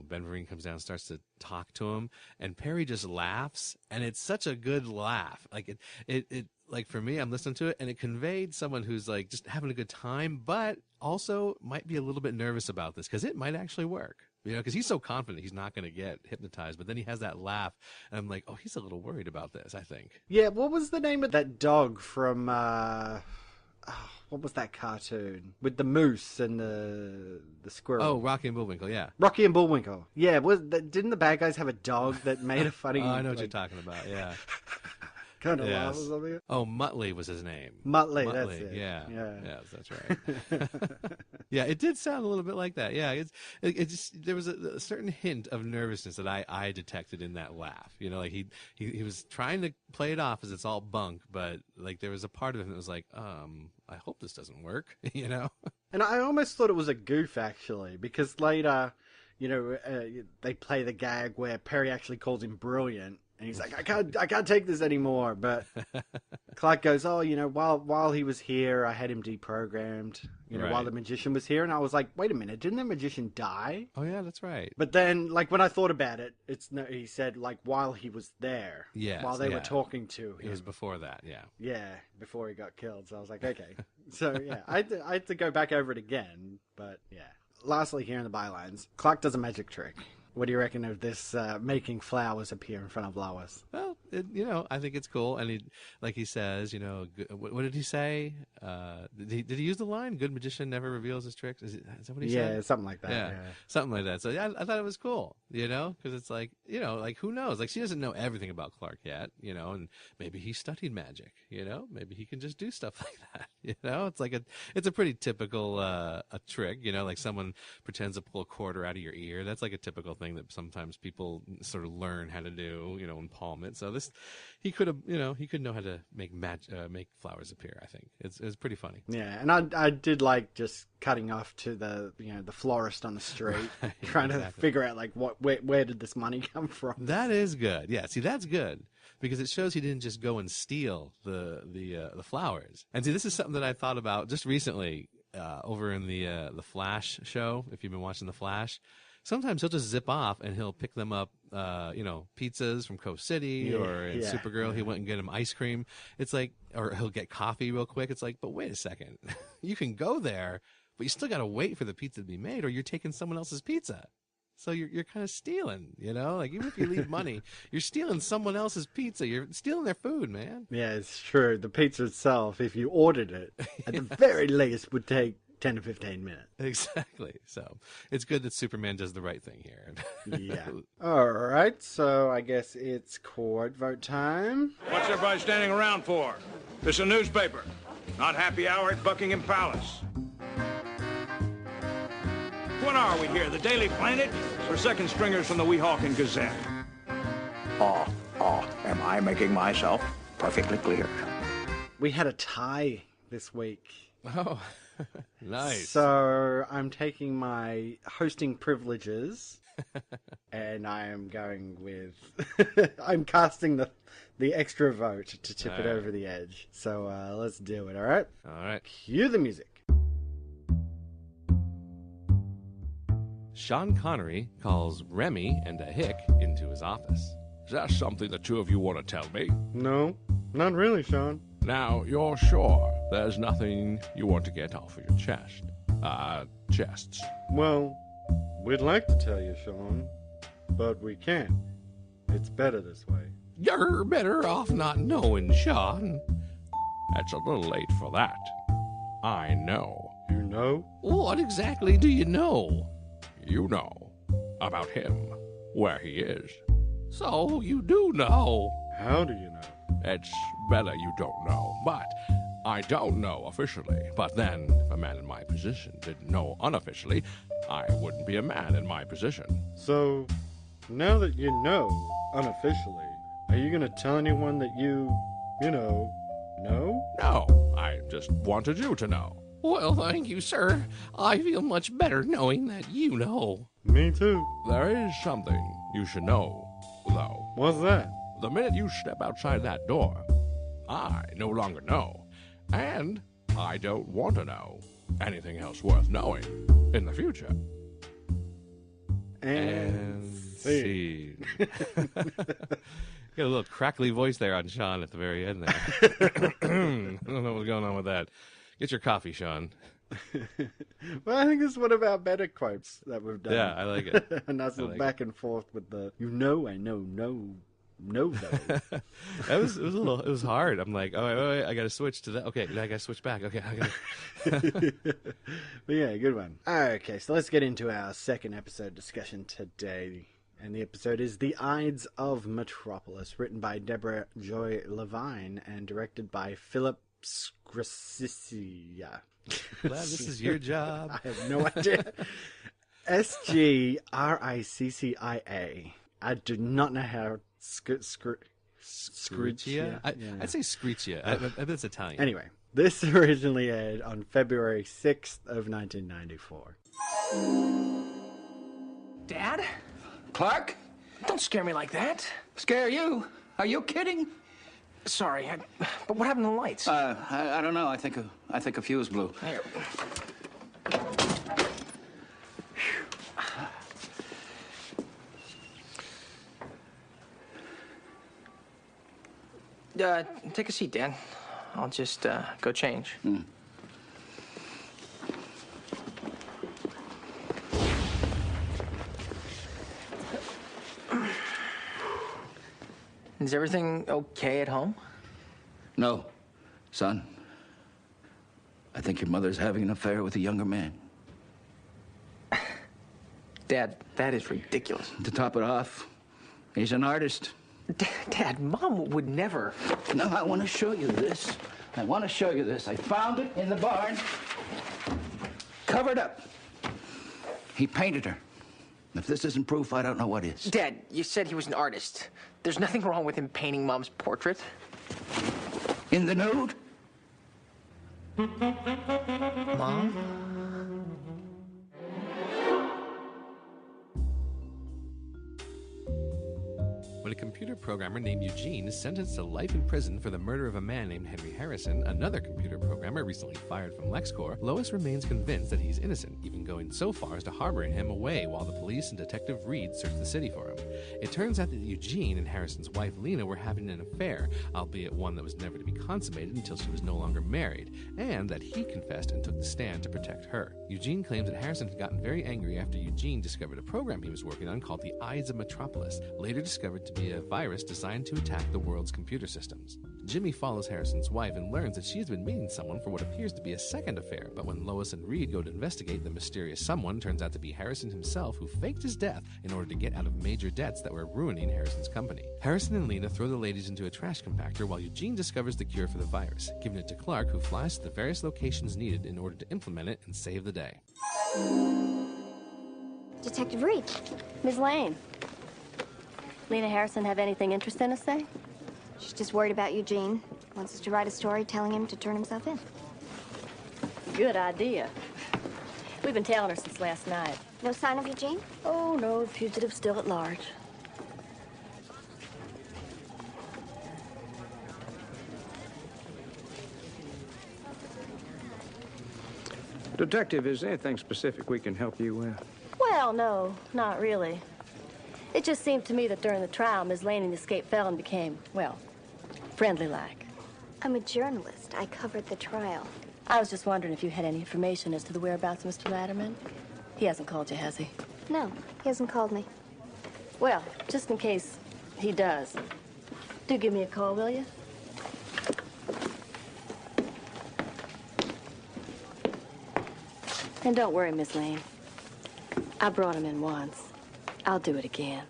Speaker 3: Ben Vereen comes down and starts to talk to him, and Perry just laughs, and it's such a good laugh. Like it like for me, I'm listening to it, and it conveyed someone who's like just having a good time, but also might be a little bit nervous about this because it might actually work. Because he's so confident he's not going to get hypnotized, but then he has that laugh, and I'm like, oh, he's a little worried about this, I think.
Speaker 2: Yeah, what was the name of that dog from, what was that cartoon? With the moose and the squirrel.
Speaker 3: Oh, Rocky and Bullwinkle, yeah.
Speaker 2: Rocky and Bullwinkle. Yeah, didn't the bad guys have a dog that made a funny...
Speaker 3: Oh, I know what you're talking about, yeah.
Speaker 2: Kind of laugh or something.
Speaker 3: Oh, Muttley was his name.
Speaker 2: Muttley, that's it.
Speaker 3: Yeah. Yes, that's right. Yeah, it did sound a little bit like that. Yeah, it just there was a certain hint of nervousness that I detected in that laugh. He was trying to play it off as it's all bunk, but there was a part of him that was like, I hope this doesn't work, And I almost thought it was a goof actually, because later, they play the gag where Perry actually calls him brilliant. And he's like, I can't take this anymore. But Clark goes, while he was here, I had him deprogrammed, right.
Speaker 2: While the magician was here. And I was like, wait a minute, didn't the magician die?
Speaker 3: Oh, yeah, that's right.
Speaker 2: But then, when I thought about it, he said, while he was there.
Speaker 3: Yes,
Speaker 2: while they were talking to him.
Speaker 3: It was before that, yeah.
Speaker 2: Yeah, before he got killed. So I was like, okay. So, yeah, I had to go back over it again. But, yeah. Lastly, here in the bylines, Clark does a magic trick. What do you reckon of this making flowers appear in front of Lois?
Speaker 3: Well, I think it's cool. And he says, what did he say? Did he use the line, good magician never reveals his tricks? Is that what he said?
Speaker 2: Yeah, something like that.
Speaker 3: Yeah, something like that. So yeah, I thought it was cool, because it's who knows? She doesn't know everything about Clark yet, and maybe he studied magic, maybe he can just do stuff like that, it's a pretty typical a trick, like someone pretends to pull a quarter out of your ear. That's like a typical thing that sometimes people sort of learn how to do, and palm it. So he could have, he could know how to make flowers appear. I think it's pretty funny.
Speaker 2: Yeah, and I did like just cutting off to the florist on the street, trying to figure out where did this money come from.
Speaker 3: That is good. Yeah, see, that's good because it shows he didn't just go and steal the flowers. And see, this is something that I thought about just recently over in the Flash show. If you've been watching the Flash. Sometimes he'll just zip off and he'll pick them up, pizzas from Coast City or in Supergirl, he went and get him ice cream. It's or he'll get coffee real quick. It's but wait a second. You can go there, but you still got to wait for the pizza to be made or you're taking someone else's pizza. So you're kind of stealing, even if you leave money, you're stealing someone else's pizza. You're stealing their food, man.
Speaker 2: Yeah, it's true. The pizza itself, if you ordered it, at the very least would take 10 to 15 minutes.
Speaker 3: Exactly. So it's good that Superman does the right thing here.
Speaker 2: Yeah. All right. So I guess it's court vote time.
Speaker 1: What's everybody standing around for? This is a newspaper, not happy hour at Buckingham Palace. What are we here, the Daily Planet or second stringers from the Weehawken Gazette?
Speaker 8: Am I making myself perfectly clear?
Speaker 2: We had a tie this week.
Speaker 3: Oh, nice.
Speaker 2: So I'm taking my hosting privileges and I am going with... I'm casting the extra vote to tip it over the edge. So let's do it, all right?
Speaker 3: All right.
Speaker 2: Cue the music.
Speaker 3: Sean Connery calls Remy and a hick into his office.
Speaker 9: Is that something the two of you want to tell me?
Speaker 2: No, not really, Sean.
Speaker 9: Now, you're sure there's nothing you want to get off of your chest? Chests.
Speaker 2: Well, We'd like to tell you, Sean, but we can't. It's better this way.
Speaker 9: You're better off not knowing, Sean. It's a little late for that. I know.
Speaker 2: You know?
Speaker 9: What exactly do you know? You know about him, where he is. So you do know.
Speaker 2: How do you know?
Speaker 9: It's better you don't know, but I don't know officially. But then, if a man in my position didn't know unofficially, I wouldn't be a man in my position.
Speaker 2: So, now that you know unofficially, are you gonna tell anyone that you know?
Speaker 9: No, I just wanted you to know. Well, thank you, sir. I feel much better knowing that you know.
Speaker 2: Me too.
Speaker 9: There is something you should know, though.
Speaker 2: What's that?
Speaker 9: The minute you step outside that door, I no longer know. And I don't want to know anything else worth knowing in the future.
Speaker 2: And see.
Speaker 3: Got a little crackly voice there on Sean at the very end there. I don't know what's going on with that. Get your coffee, Sean.
Speaker 2: Well, I think this is one of our better quotes that we've done.
Speaker 3: Yeah, I like it.
Speaker 2: And that's back and forth with the, I know, though.
Speaker 3: It was hard. I'm like, wait, I got to switch to that. Okay, I got to switch back. Okay,
Speaker 2: But yeah, good one. Okay, so let's get into our second episode discussion today. And the episode is The Ides of Metropolis, written by Deborah Joy Levine and directed by Philip Sgriccia.
Speaker 3: Glad this is your job.
Speaker 2: I have no idea. Sgriccia. I do not know how
Speaker 3: Sgriccia? I'd say Sgriccia. That's Italian.
Speaker 2: Anyway, this originally aired on February 6th of 1994.
Speaker 8: Dad? Clark? Don't scare me like that. Scare you? Are you kidding? Sorry, but what happened to the lights? I don't know. I think a fuse blew. Here. Take a seat, Dan. I'll just go change. Is everything okay at home?
Speaker 10: No, son. I think your mother's having an affair with a younger man.
Speaker 8: Dad, that is ridiculous.
Speaker 10: To top it off, he's an artist.
Speaker 8: Dad, Mom would never.
Speaker 10: No, I want to show you this. I found it in the barn, covered up. He painted her. If this isn't proof, I don't know what is.
Speaker 8: Dad, you said he was an artist. There's nothing wrong with him painting Mom's portrait.
Speaker 10: In the nude?
Speaker 8: Mom?
Speaker 3: When a computer programmer named Eugene is sentenced to life in prison for the murder of a man named Henry Harrison, another computer programmer recently fired from LexCorp, Lois remains convinced that he's innocent, even going so far as to harbor him away while the police and Detective Reed search the city for him. It turns out that Eugene and Harrison's wife Lena were having an affair, albeit one that was never to be consummated until she was no longer married, and that he confessed and took the stand to protect her. Eugene claims that Harrison had gotten very angry after Eugene discovered a program he was working on called the Ides of Metropolis, later discovered to be a virus designed to attack the world's computer systems. Jimmy follows Harrison's wife and learns that she has been meeting someone for what appears to be a second affair, but when Lois and Reed go to investigate, the mysterious someone turns out to be Harrison himself, who faked his death in order to get out of major debts that were ruining Harrison's company. Harrison and Lena throw the ladies into a trash compactor while Eugene discovers the cure for the virus, giving it to Clark, who flies to the various locations needed in order to implement it and save the day.
Speaker 6: Detective Reed.
Speaker 7: Ms. Lane. Lena Harrison have anything interesting to say?
Speaker 6: She's just worried about Eugene. Wants us to write a story telling him to turn himself in.
Speaker 7: Good idea. We've been tailing her since last night.
Speaker 6: No sign of Eugene?
Speaker 7: Oh, no, the fugitive's still at large.
Speaker 11: Detective, is there anything specific we can help you with?
Speaker 7: Well, no, not really. It just seemed to me that during the trial, Ms. Lane and the escaped felon became, well, friendly-like.
Speaker 6: I'm a journalist. I covered the trial.
Speaker 7: I was just wondering if you had any information as to the whereabouts of Mr. Latterman.
Speaker 12: He hasn't called you, has he?
Speaker 6: No, he hasn't called me.
Speaker 12: Well, just in case he does, do give me a call, will you? And don't worry, Miss Lane. I brought him in once. I'll do it again.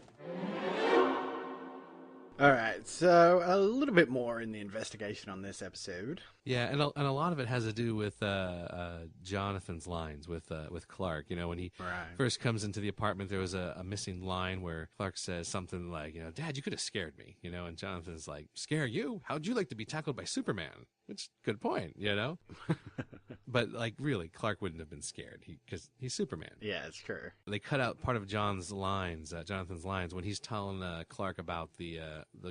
Speaker 2: Alright, so a little bit more in the investigation on this episode.
Speaker 3: Yeah, and a lot of it has to do with Jonathan's lines with Clark. You know, when he first comes into the apartment, there was a missing line where Clark says something like, you know, Dad, you could have scared me, you know, and Jonathan's like, scare you? How'd you like to be tackled by Superman? Which, good point, you know? But, like, really, Clark wouldn't have been scared because he's Superman.
Speaker 2: Yeah, it's true.
Speaker 3: They cut out part of Jonathan's lines, when he's telling Clark about the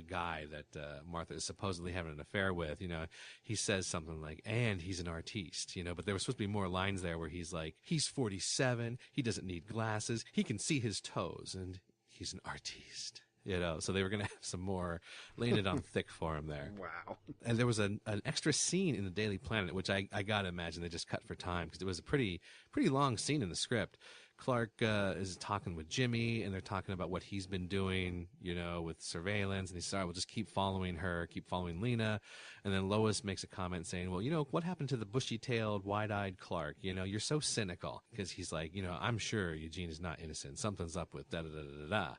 Speaker 3: guy that Martha is supposedly having an affair with. You know, he says something like, and he's an artiste, you know, but there were supposed to be more lines there where he's like, he's 47, he doesn't need glasses, he can see his toes, and he's an artiste. You know, so they were going to have some more, laying it on thick for him there.
Speaker 2: Wow.
Speaker 3: And there was an extra scene in the Daily Planet, which I got to imagine they just cut for time because it was a pretty long scene in the script. Clark is talking with Jimmy, and they're talking about what he's been doing, you know, with surveillance. And he said, we'll just keep following her, keep following Lena. And then Lois makes a comment saying, well, you know, what happened to the bushy-tailed, wide-eyed Clark? You know, you're so cynical. Because he's like, you know, I'm sure Eugene is not innocent. Something's up with da-da-da-da-da.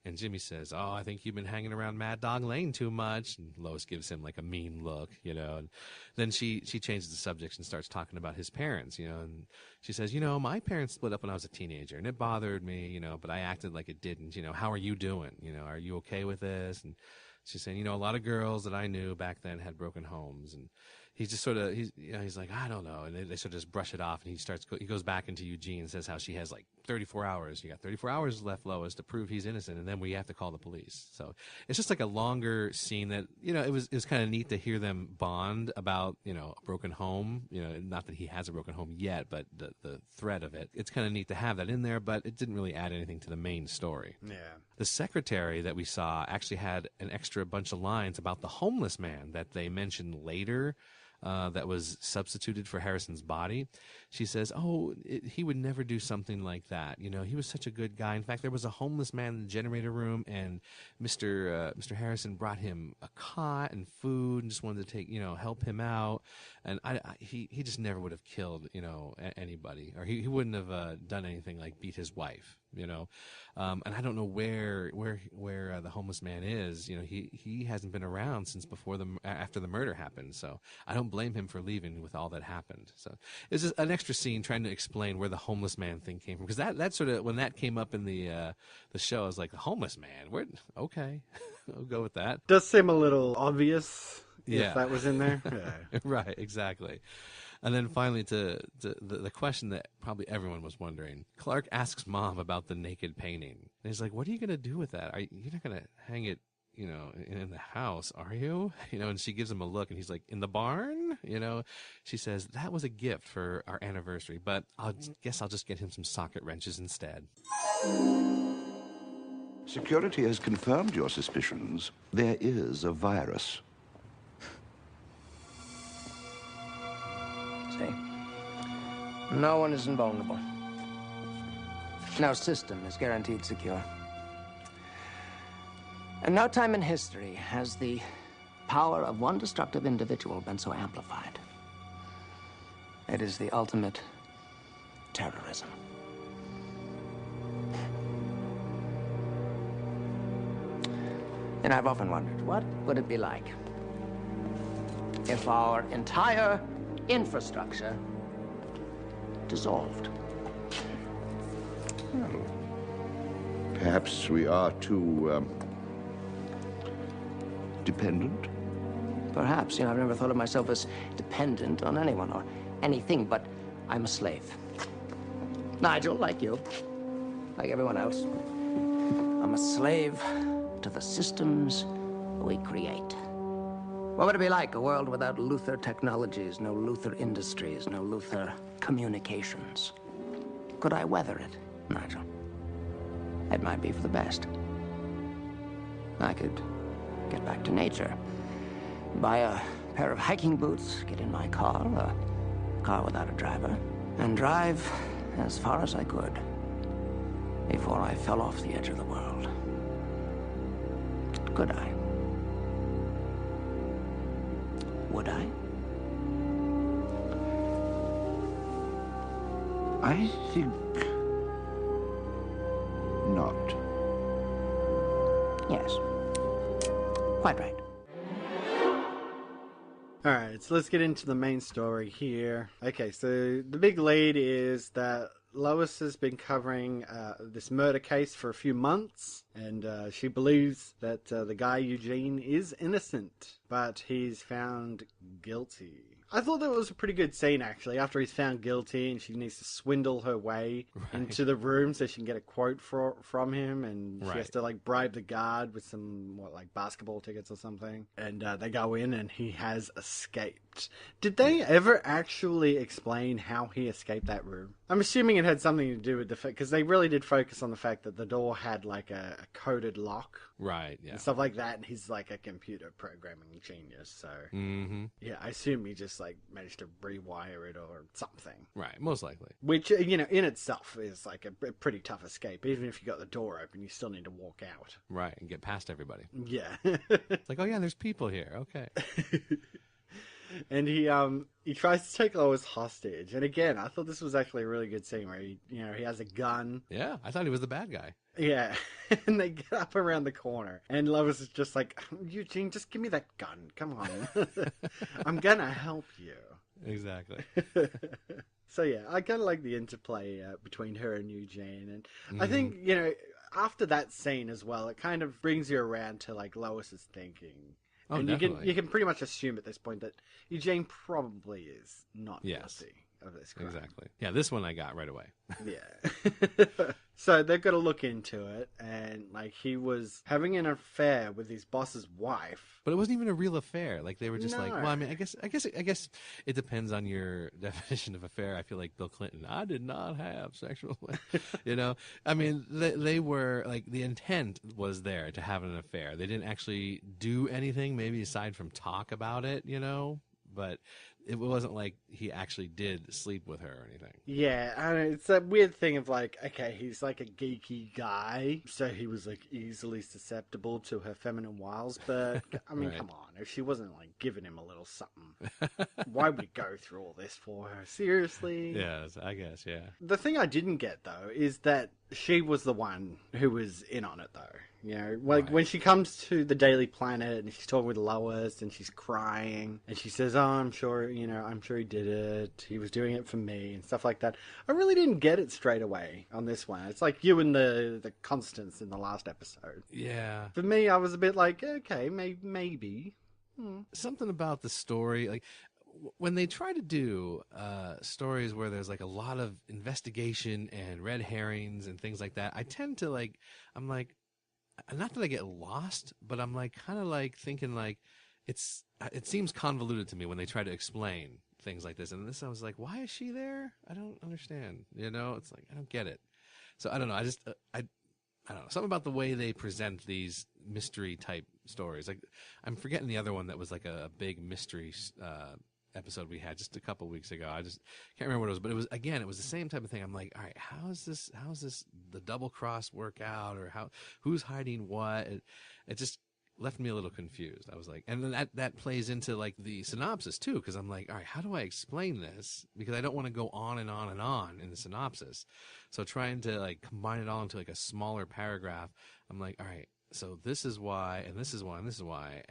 Speaker 3: And Jimmy says, oh, I think you've been hanging around Mad Dog Lane too much. And Lois gives him like a mean look, you know. And then she changes the subject and starts talking about his parents, you know. And she says, you know, my parents split up when I was a teenager, and it bothered me, you know, but I acted like it didn't. You know, how are you doing? You know, are you okay with this? And she's saying, you know, a lot of girls that I knew back then had broken homes. And he's just sort of, he's like, I don't know. And they sort of just brush it off. And he goes back into Eugene and says how she has like 34 hours. You got 34 hours left, Lois, to prove he's innocent. And then we have to call the police. So it's just like a longer scene that, you know, it was kind of neat to hear them bond about, you know, a broken home. You know, not that he has a broken home yet, but the threat of it. It's kind of neat to have that in there, but it didn't really add anything to the main story.
Speaker 2: Yeah.
Speaker 3: The secretary that we saw actually had an extra bunch of lines about the homeless man that they mentioned later. That was substituted for Harrison's body. She says, he would never do something like that. You know, he was such a good guy. In fact, there was a homeless man in the generator room, and Mr. Harrison brought him a cot and food and just wanted to take, you know, help him out. And he just never would have killed, you know, anybody. Or he wouldn't have done anything like beat his wife, you know. And I don't know where the homeless man is. You know, he hasn't been around since after the murder happened. So I don't blame him for leaving with all that happened. So it's just an extra scene trying to explain where the homeless man thing came from. Because that sort of, when that came up in the show, I was like, the homeless man? Okay, I'll go with that.
Speaker 2: Does seem a little obvious
Speaker 3: if
Speaker 2: that was in there. Yeah.
Speaker 3: Right, exactly. And then finally, to the question that probably everyone was wondering, Clark asks Mom about the naked painting. And he's like, what are you going to do with that? You're not going to hang it, you know, in the house, are you? You know, and she gives him a look, and he's like, in the barn? You know, she says, that was a gift for our anniversary, but I guess I'll just get him some socket wrenches instead.
Speaker 13: Security has confirmed your suspicions. There is a virus.
Speaker 8: See? No one is invulnerable. No system is guaranteed secure. And no time in history has the power of one destructive individual been so amplified. It is the ultimate terrorism. And I've often wondered, what would it be like if our entire infrastructure dissolved?
Speaker 13: Well, perhaps we are too dependent.
Speaker 8: Perhaps. You know, I've never thought of myself as dependent on anyone or anything, but I'm a slave. Nigel, like you, like everyone else, I'm a slave to the systems we create. What would it be like, a world without Luther technologies, no Luther industries, no Luther communications? Could I weather it, Nigel? It might be for the best. I could get back to nature, buy a pair of hiking boots, get in my car, a car without a driver, and drive as far as I could before I fell off the edge of the world. Could I? Would I?
Speaker 13: I think not.
Speaker 8: Yes. Quite right.
Speaker 2: Alright, so let's get into the main story here. Okay, so the big lead is that Lois has been covering this murder case for a few months, and she believes that the guy Eugene is innocent, but he's found guilty. I thought that was a pretty good scene, actually, after he's found guilty and she needs to swindle her way into the room so she can get a quote from him, and she has to, like, bribe the guard with some, basketball tickets or something, and they go in and he has escaped. Did they ever actually explain how he escaped that room? I'm assuming it had something to do with the fact, because they really did focus on the fact that the door had, like, a coded lock.
Speaker 3: Right, yeah.
Speaker 2: And stuff like that, and he's, like, a computer programming genius, so...
Speaker 3: Mm-hmm.
Speaker 2: Yeah, I assume he just, like, managed to rewire it or something.
Speaker 3: Right, most likely.
Speaker 2: Which, you know, in itself is, like, a pretty tough escape. Even if you got the door open, you still need to walk out.
Speaker 3: Right, and get past everybody.
Speaker 2: Yeah.
Speaker 3: It's like, oh yeah, there's people here, okay.
Speaker 2: And he tries to take Lois hostage. And again, I thought this was actually a really good scene where he has a gun.
Speaker 3: Yeah, I thought he was the bad guy.
Speaker 2: Yeah, and they get up around the corner, and Lois is just like, Eugene, just give me that gun. Come on. I'm gonna help you.
Speaker 3: Exactly.
Speaker 2: So yeah, I kind of like the interplay between her and Eugene, and I think, you know, after that scene as well, it kind of brings you around to, like, Lois's thinking.
Speaker 3: Oh,
Speaker 2: and
Speaker 3: definitely.
Speaker 2: you can pretty much assume at this point that Eugene probably is not guilty of this crime.
Speaker 3: Exactly. Yeah, this one I got right away.
Speaker 2: Yeah. So they've got to look into it, and, like, he was having an affair with his boss's wife.
Speaker 3: But it wasn't even a real affair. Like, they were just like,
Speaker 2: No.
Speaker 3: well, I mean, I guess it depends on your definition of affair. I feel like Bill Clinton, I did not have sexual, you know? I mean, they were, like, the intent was there to have an affair. They didn't actually do anything, maybe aside from talk about it, you know? But it wasn't like he actually did sleep with her or anything.
Speaker 2: Yeah, and it's that weird thing of, like, okay, he's like a geeky guy, so he was, like, easily susceptible to her feminine wiles, but, I mean, come on, if she wasn't, like, giving him a little something, why would we go through all this for her? Seriously?
Speaker 3: Yes, I guess, yeah.
Speaker 2: The thing I didn't get, though, is that she was the one who was in on it, though. You know, like, when she comes to the Daily Planet and she's talking with Lois and she's crying and she says, oh, I'm sure he did it. He was doing it for me and stuff like that. I really didn't get it straight away on this one. It's like you and the Constance in the last episode.
Speaker 3: Yeah.
Speaker 2: For me, I was a bit like, okay, maybe.
Speaker 3: Something about the story, like, when they try to do stories where there's, like, a lot of investigation and red herrings and things like that, I tend to, like, I'm like, not that I get lost, but I'm, like, kind of, like, thinking, like, it seems convoluted to me when they try to explain things like this. And this, I was like, why is she there? I don't understand. You know, it's like, I don't get it. So I don't know. I don't know. Something about the way they present these mystery type stories. Like, I'm forgetting the other one that was like a big mystery episode we had just a couple weeks ago. I just can't remember what it was, but it was the same type of thing. I'm like, all right, how is this the double cross work out, or who's hiding what? It just left me a little confused. I was like, and then that plays into, like, the synopsis too, because I'm like, all right, how do I explain this? Because I don't want to go on and on and on in the synopsis. So trying to, like, combine it all into, like, a smaller paragraph, I'm like, all right, so this is why, and this is why, and this is why.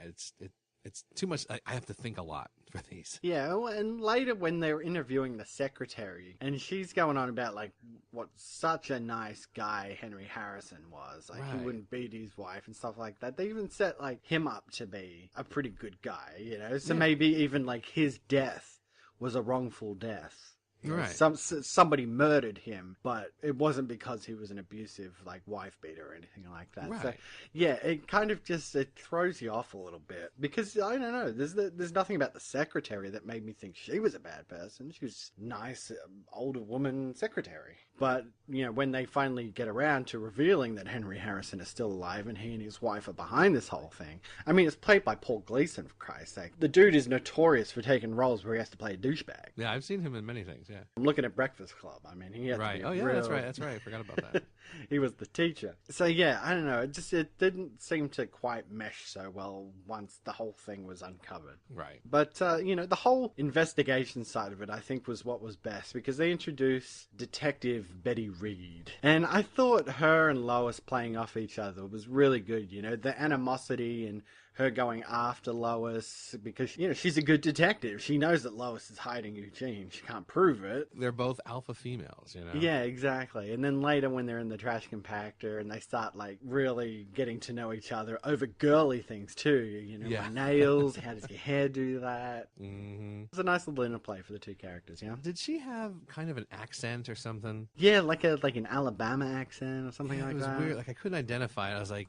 Speaker 3: It's too much. I have to think a lot for these.
Speaker 2: Yeah, and later when they were interviewing the secretary, and she's going on about, like, what such a nice guy Henry Harrison was. Like, he wouldn't beat his wife and stuff like that. They even set, like, him up to be a pretty good guy, you know? So maybe even, like, his death was a wrongful death.
Speaker 3: Right.
Speaker 2: Somebody murdered him, but it wasn't because he was an abusive, like, wife beater or anything like that.
Speaker 3: Right.
Speaker 2: So, yeah, it kind of just, it throws you off a little bit. Because, I don't know, there's nothing about the secretary that made me think she was a bad person. She was a nice, older woman secretary. But, you know, when they finally get around to revealing that Henry Harrison is still alive and he and his wife are behind this whole thing, I mean, it's played by Paul Gleason, for Christ's sake. The dude is notorious for taking roles where he has to play a douchebag.
Speaker 3: Yeah, I've seen him in many things, Yeah.
Speaker 2: I'm looking at Breakfast Club. I mean, he had to
Speaker 3: Right.
Speaker 2: be
Speaker 3: Oh, yeah, that's right. That's right. I forgot about that.
Speaker 2: He was the teacher. So, yeah, I don't know. It didn't seem to quite mesh so well once the whole thing was uncovered.
Speaker 3: Right.
Speaker 2: But, the whole investigation side of it, I think, was what was best, because they introduced Detective Betty Reed. And I thought her and Lois playing off each other was really good, the animosity and her going after Lois because, she's a good detective. She knows that Lois is hiding Eugene. She can't prove it.
Speaker 3: They're both alpha females,
Speaker 2: Yeah, exactly. And then later when they're in the trash compactor and they start, really getting to know each other over girly things, too. My nails, how does your hair do that?
Speaker 3: Mm-hmm.
Speaker 2: It's a nice little interplay for the two characters, yeah?
Speaker 3: Did she have kind of an accent or something?
Speaker 2: Yeah, like an Alabama accent or something like that.
Speaker 3: It was weird. I couldn't identify it. I was like,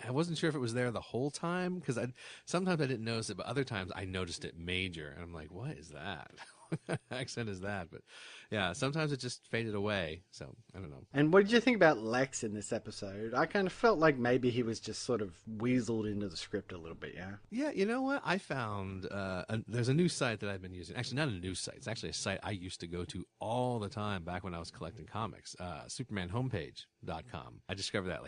Speaker 3: I wasn't sure if it was there the whole time because sometimes I didn't notice it, but other times I noticed it major, and I'm like, "What is that? What accent is that?" But yeah, sometimes it just faded away. So I don't know.
Speaker 2: And what did you think about Lex in this episode? I kind of felt like maybe he was just sort of weaseled into the script a little bit. Yeah.
Speaker 3: Yeah, you know what? I found there's a new site that I've been using. Actually, not a new site. It's actually a site I used to go to all the time back when I was collecting comics. SupermanHomepage.com. I discovered that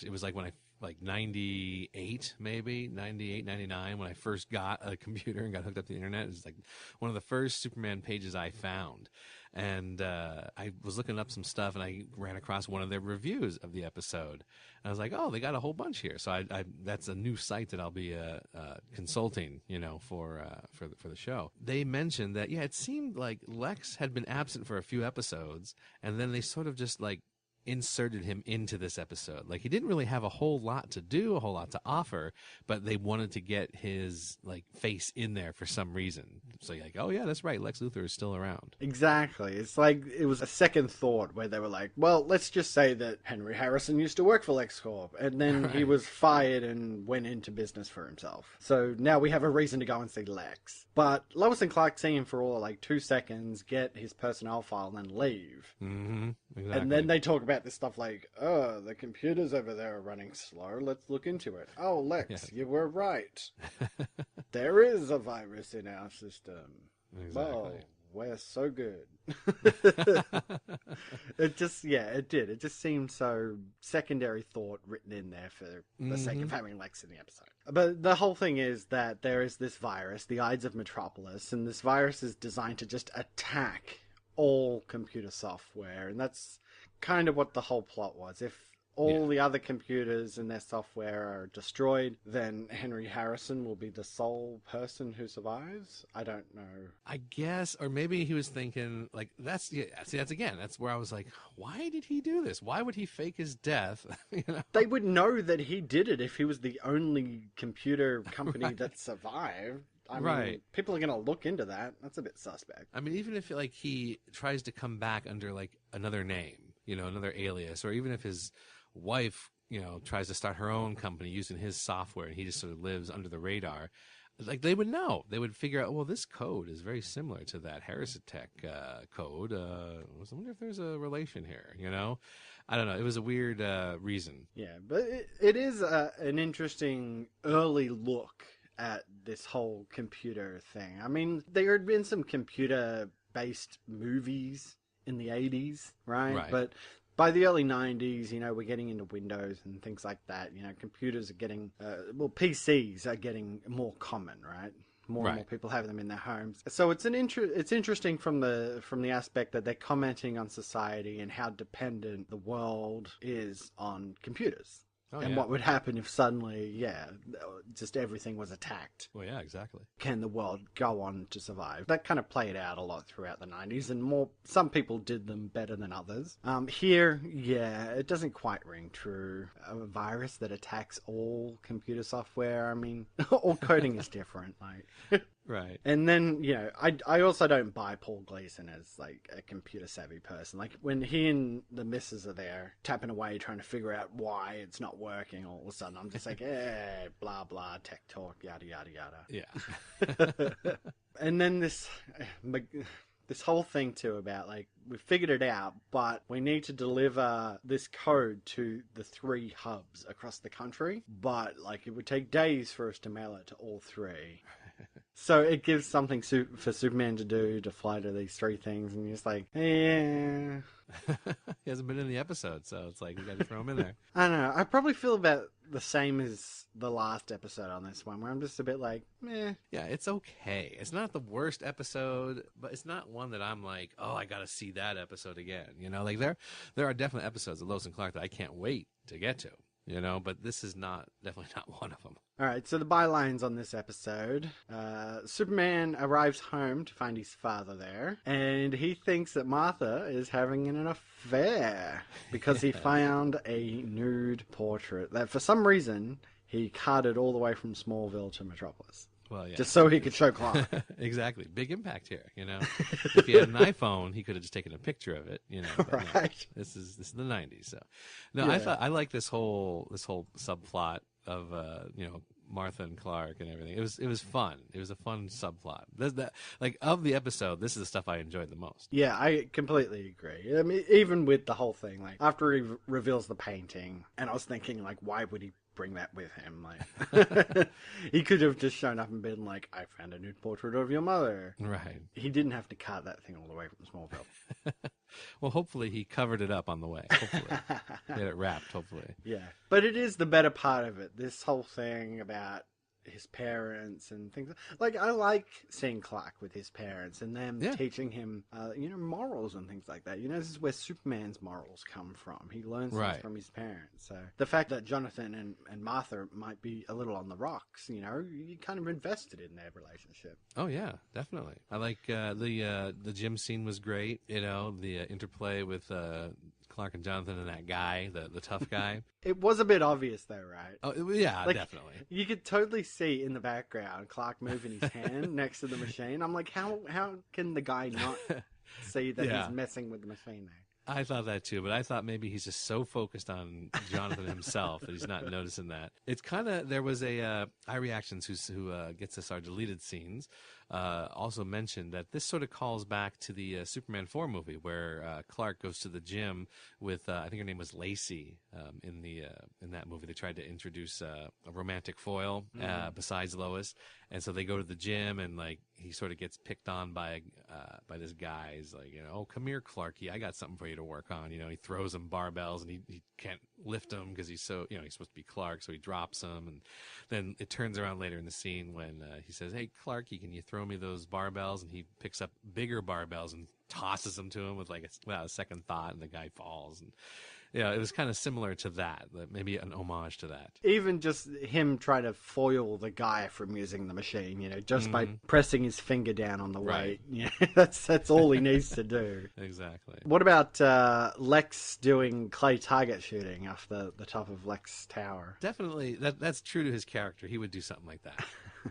Speaker 3: it was like when I 98, maybe 98, 99 when I first got a computer and got hooked up to the internet. It was like one of the first Superman pages I found. And I was looking up some stuff and I ran across one of their reviews of the episode. And I was like, oh, they got a whole bunch here. So I that's a new site that I'll be consulting, for the show. They mentioned that, it seemed like Lex had been absent for a few episodes and then they sort of just inserted him into this episode. He didn't really have a whole lot to do, a whole lot to offer, but they wanted to get his face in there for some reason. So you're like, oh yeah, that's right, Lex Luthor is still around.
Speaker 2: Exactly. It's like it was a second thought where they were like, well, let's just say that Henry Harrison used to work for LexCorp and then he was fired and went into business for himself. So now we have a reason to go and see Lex. But Lois and Clark see him for all 2 seconds, get his personnel file and then leave.
Speaker 3: Mm-hmm. Exactly.
Speaker 2: And then they talk about this stuff the computers over there are running slow. Let's look into it. Oh, Lex, you were right. There is a virus in our system.
Speaker 3: Exactly.
Speaker 2: Oh, we're so good. It did. It just seemed so secondary thought written in there for the sake of having Lex in the episode. But the whole thing is that there is this virus, the Ides of Metropolis, and this virus is designed to just attack all computer software, and that's kind of what the whole plot was. If all the other computers and their software are destroyed, then Henry Harrison will be the sole person who survives? I don't know.
Speaker 3: I guess, or maybe he was thinking, that's where I was like, why did he do this? Why would he fake his death?
Speaker 2: They would know that he did it if he was the only computer company that survived. I mean, people are going to look into that. That's a bit suspect.
Speaker 3: I mean, even if he tries to come back under another name, another alias, or even if his wife, tries to start her own company using his software and he just sort of lives under the radar, they would know. They would figure out, well, this code is very similar to that Harrison Tech code. I wonder if there's a relation here, I don't know. It was a weird reason.
Speaker 2: Yeah, but it is an interesting early look at this whole computer thing. I mean, there had been some computer-based movies in the 80s, right? But by the early 90s, we're getting into Windows and things like that. Computers are getting, PCs are getting more common, right? More and more people have them in their homes. So it's interesting from the aspect that they're commenting on society and how dependent the world is on computers. What would happen if suddenly, just everything was attacked?
Speaker 3: Well, yeah, exactly.
Speaker 2: Can the world go on to survive? That kind of played out a lot throughout the 90s, and some people did them better than others. Here, it doesn't quite ring true. A virus that attacks all computer software, I mean, all coding is different,
Speaker 3: Right.
Speaker 2: And then, I also don't buy Paul Gleason as, a computer-savvy person. When he and the missus are there, tapping away, trying to figure out why it's not working, all of a sudden I'm just like, blah, blah, tech talk, yada, yada, yada.
Speaker 3: Yeah.
Speaker 2: And then this whole thing, too, about, we figured it out, but we need to deliver this code to the 3 hubs across the country, but, it would take days for us to mail it to all 3. So it gives something for Superman to do, to fly to these three things, and you're just like, yeah.
Speaker 3: He hasn't been in the episode, so it's like we got to throw him in there.
Speaker 2: I don't know. I probably feel about the same as the last episode on this one, where I'm just a bit like, meh.
Speaker 3: Yeah, it's okay. It's not the worst episode, but it's not one that I'm like, oh, I got to see that episode again. You know, like there are definitely episodes of Lois and Clark that I can't wait to get to. You know, but this is definitely not one of them.
Speaker 2: All right, so the bylines on this episode. Superman arrives home to find his father there, and he thinks that Martha is having an affair because he found a nude portrait that for some reason he carted all the way from Smallville to Metropolis.
Speaker 3: Well, yeah.
Speaker 2: Just so he could show Clark.
Speaker 3: Exactly. Big impact here, you know. If he had an iPhone, he could have just taken a picture of it, you know. But
Speaker 2: right.
Speaker 3: No, this is the 90s, so. No,
Speaker 2: Yeah.
Speaker 3: I like this whole subplot of you know, Martha and Clark and everything. It was fun. It was a fun subplot. Like of the episode, this is the stuff I enjoyed the most.
Speaker 2: Yeah, I completely agree. I mean, even with the whole thing, like after he reveals the painting, and I was thinking, like, why would he bring that with him? Like, he could have just shown up and been like, I found a nude portrait of your mother.
Speaker 3: Right.
Speaker 2: He didn't have to cart that thing all the way from Smallville.
Speaker 3: Well, hopefully he covered it up on the way. Hopefully. Get it wrapped, hopefully.
Speaker 2: Yeah. But it is the better part of it. This whole thing about his parents and things. Like, I like seeing Clark with his parents and them teaching him, you know, morals and things like that. You know, this is where Superman's morals come from. He learns things from his parents. So the fact that Jonathan and Martha might be a little on the rocks, you know, you kind of invested in their relationship.
Speaker 3: Oh, yeah, definitely. I like the gym scene was great. You know, the interplay with Clark and Jonathan and that guy, the tough guy.
Speaker 2: It was a bit obvious, though, right?
Speaker 3: Oh, yeah,
Speaker 2: like,
Speaker 3: definitely.
Speaker 2: You could totally see in the background Clark moving his hand next to the machine. I'm like, how can the guy not see that he's messing with the machine there?
Speaker 3: I thought that too, but I thought maybe he's just so focused on Jonathan himself that he's not noticing that. It's kind of, there was a iReactions who gets us our deleted scenes, also mentioned that this sort of calls back to the Superman 4 movie where Clark goes to the gym with, I think her name was Lacey in that movie. They tried to introduce a romantic foil besides Lois, and so they go to the gym and like he sort of gets picked on by this guy. He's like, you know, oh, come here, Clarky, I got something for you to work on. You know, he throws him barbells and he can't lift them because he's so, you know, he's supposed to be Clark, so he drops them. And then it turns around later in the scene when he says, hey, Clarky, can you throw me those barbells? And he picks up bigger barbells and tosses them to him without a second thought, and the guy falls. And yeah, it was kind of similar to that, maybe an homage to that.
Speaker 2: Even just him trying to foil the guy from using the machine, you know, just by pressing his finger down on the weight. Yeah, that's all he needs to do.
Speaker 3: Exactly.
Speaker 2: What about Lex doing clay target shooting off the top of Lex Tower?
Speaker 3: Definitely, that's true to his character. He would do something like that.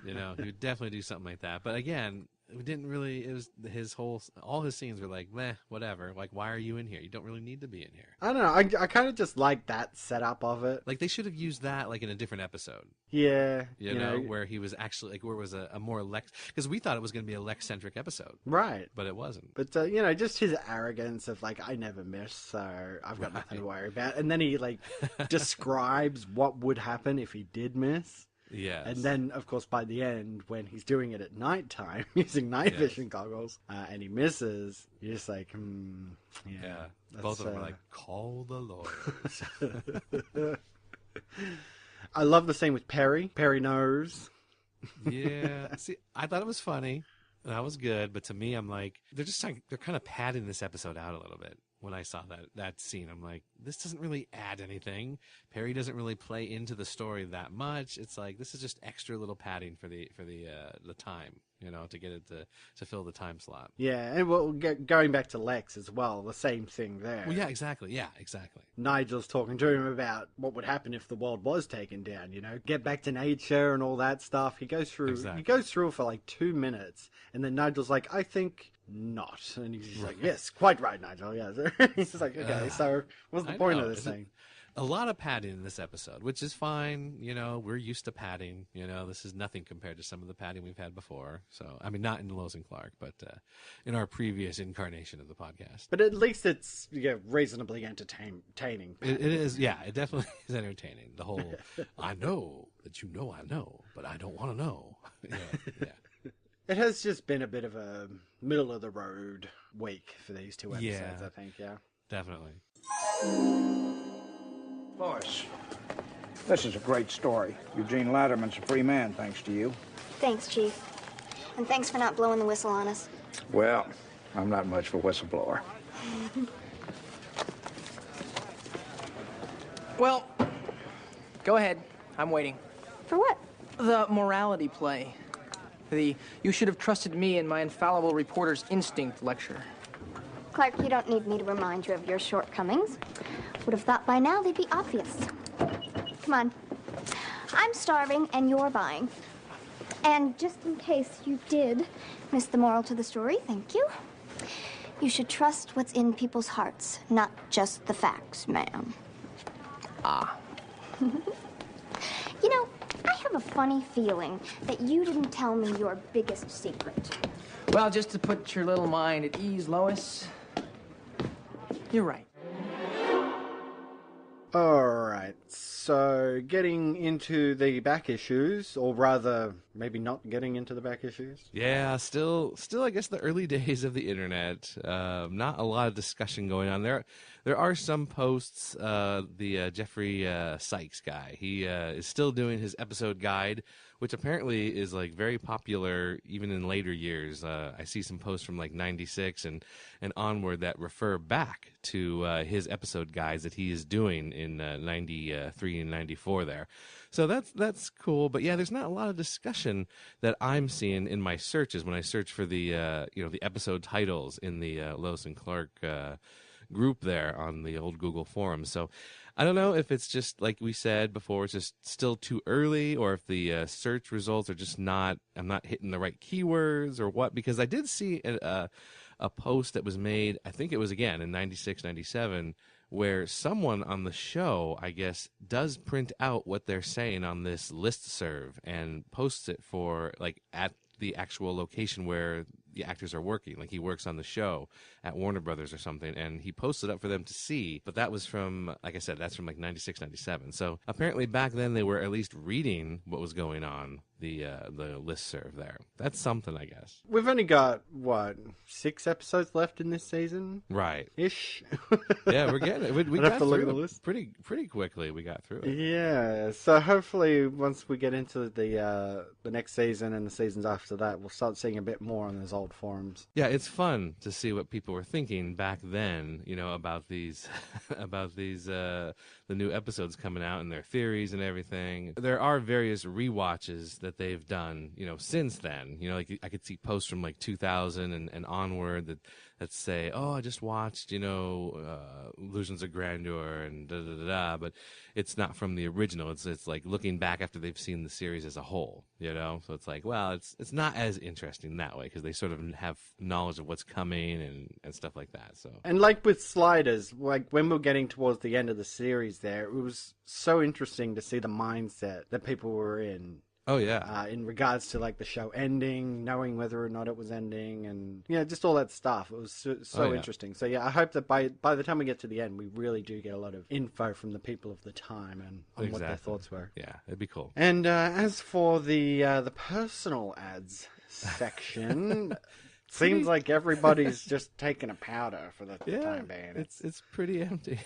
Speaker 3: You know, he would definitely do something like that. But again, it didn't really, it was all his scenes were like, meh, whatever. Like, why are you in here? You don't really need to be in here.
Speaker 2: I don't know. I kind of just like that setup of it.
Speaker 3: Like, they should have used that, like, in a different episode.
Speaker 2: Yeah.
Speaker 3: You know, where he was actually, like, where it was a more Lex, because we thought it was going to be a Lex-centric episode.
Speaker 2: Right.
Speaker 3: But it wasn't.
Speaker 2: But, you know, just his arrogance of, like, I never miss, so I've got nothing to worry about. And then he, like, describes what would happen if he did miss.
Speaker 3: Yes.
Speaker 2: And then, of course, by the end, when he's doing it at nighttime, using night vision goggles, and he misses, you're just like,
Speaker 3: yeah. Both of them are like, call the lawyers.
Speaker 2: I love the scene with Perry. Perry knows.
Speaker 3: Yeah. See, I thought it was funny. That was good. But to me, I'm like, they're kind of padding this episode out a little bit. When I saw that scene, I'm like, this doesn't really add anything. Perry doesn't really play into the story that much. It's like, this is just extra little padding for the time, you know, to get it to fill the time slot.
Speaker 2: Yeah, and well, going back to Lex as well, the same thing there.
Speaker 3: Well, yeah, exactly. Yeah, exactly.
Speaker 2: Nigel's talking to him about what would happen if the world was taken down, you know, get back to nature and all that stuff. He goes through it for like 2 minutes, and then Nigel's like, I think not. And he's like, yes, quite right, Nigel. Yeah. He's like, okay, so what's the point of this thing?
Speaker 3: A lot of padding in this episode, which is fine. You know, we're used to padding. You know, this is nothing compared to some of the padding we've had before. So, I mean, not in Lois and Clark, but in our previous incarnation of the podcast.
Speaker 2: But at least it's reasonably entertaining.
Speaker 3: It is, yeah. It definitely is entertaining. The whole, I know that you know I know, but I don't want to know. Yeah.
Speaker 2: It has just been a bit of a middle-of-the-road week for these two episodes,
Speaker 3: Yeah.
Speaker 2: I think, yeah.
Speaker 3: Definitely.
Speaker 1: Lois, this is a great story. Eugene Latterman's a free man, thanks to you.
Speaker 6: Thanks, Chief. And thanks for not blowing the whistle on us.
Speaker 1: Well, I'm not much of a whistleblower.
Speaker 4: Well, go ahead. I'm waiting.
Speaker 6: For what?
Speaker 4: The morality play. The "you should have trusted me and my infallible reporter's instinct" lecture.
Speaker 6: Clark, you don't need me to remind you of your shortcomings. Would have thought by now they'd be obvious. Come on. I'm starving and you're buying. And just in case you did miss the moral to the story, thank you. You should trust what's in people's hearts, not just the facts, ma'am.
Speaker 4: Ah.
Speaker 6: You know, I have a funny feeling that you didn't tell me your biggest secret.
Speaker 4: Well, just to put your little mind at ease, Lois, you're right.
Speaker 2: Alright, so getting into the back issues, or rather, maybe not getting into the back issues.
Speaker 3: Yeah, still, I guess the early days of the internet. Not a lot of discussion going on there. There are some posts. The Jeffrey Sykes guy, he is still doing his episode guide, which apparently is like very popular even in later years. I see some posts from like '96 and onward that refer back to his episode guides that he is doing in '93 and '94 there. So that's cool. But yeah, there's not a lot of discussion that I'm seeing in my searches when I search for the the episode titles in the Lois and Clark group there on the old Google forums. So I don't know if it's just like we said before, it's just still too early, or if the search results are just I'm not hitting the right keywords or what, because I did see a post that was made, I think it was again in '96, '97, where someone on the show, I guess, does print out what they're saying on this listserv and posts it for like at the actual location where the actors are working. Like he works on the show at Warner Brothers or something, and he posted up for them to see. But that was from, like I said, that's from like '96, '97. So apparently back then they were at least reading what was going on the listserv there. That's something, I guess.
Speaker 2: We've only got, 6 episodes left in this season?
Speaker 3: Right.
Speaker 2: Ish.
Speaker 3: Yeah, we're getting it. We
Speaker 2: I'd
Speaker 3: got
Speaker 2: have to look
Speaker 3: through
Speaker 2: at the
Speaker 3: it
Speaker 2: list.
Speaker 3: pretty quickly. We got through it.
Speaker 2: Yeah, so hopefully once we get into the next season and the seasons after that, we'll start seeing a bit more on those old forums.
Speaker 3: Yeah, it's fun to see what people were thinking back then, about these, the new episodes coming out and their theories and everything. There are various rewatches that they've done, since then. Like I could see posts from like 2000 and onward that say, oh, I just watched, Illusions of Grandeur and da-da-da-da, but it's not from the original. It's like looking back after they've seen the series as a whole, So it's like, well, it's not as interesting that way because they sort of have knowledge of what's coming and stuff like that. So.
Speaker 2: And like with Sliders, like when we're getting towards the end of the series there, it was so interesting to see the mindset that people were in.
Speaker 3: Oh, yeah.
Speaker 2: In regards to like the show ending, knowing whether or not it was ending, and just all that stuff. It was so interesting. So yeah, I hope that by the time we get to the end, we really do get a lot of info from the people of the time and on what their thoughts were.
Speaker 3: Yeah, it'd be cool.
Speaker 2: And as for the personal ads section. Seems like everybody's just taking a powder for the time being.
Speaker 3: It's pretty empty.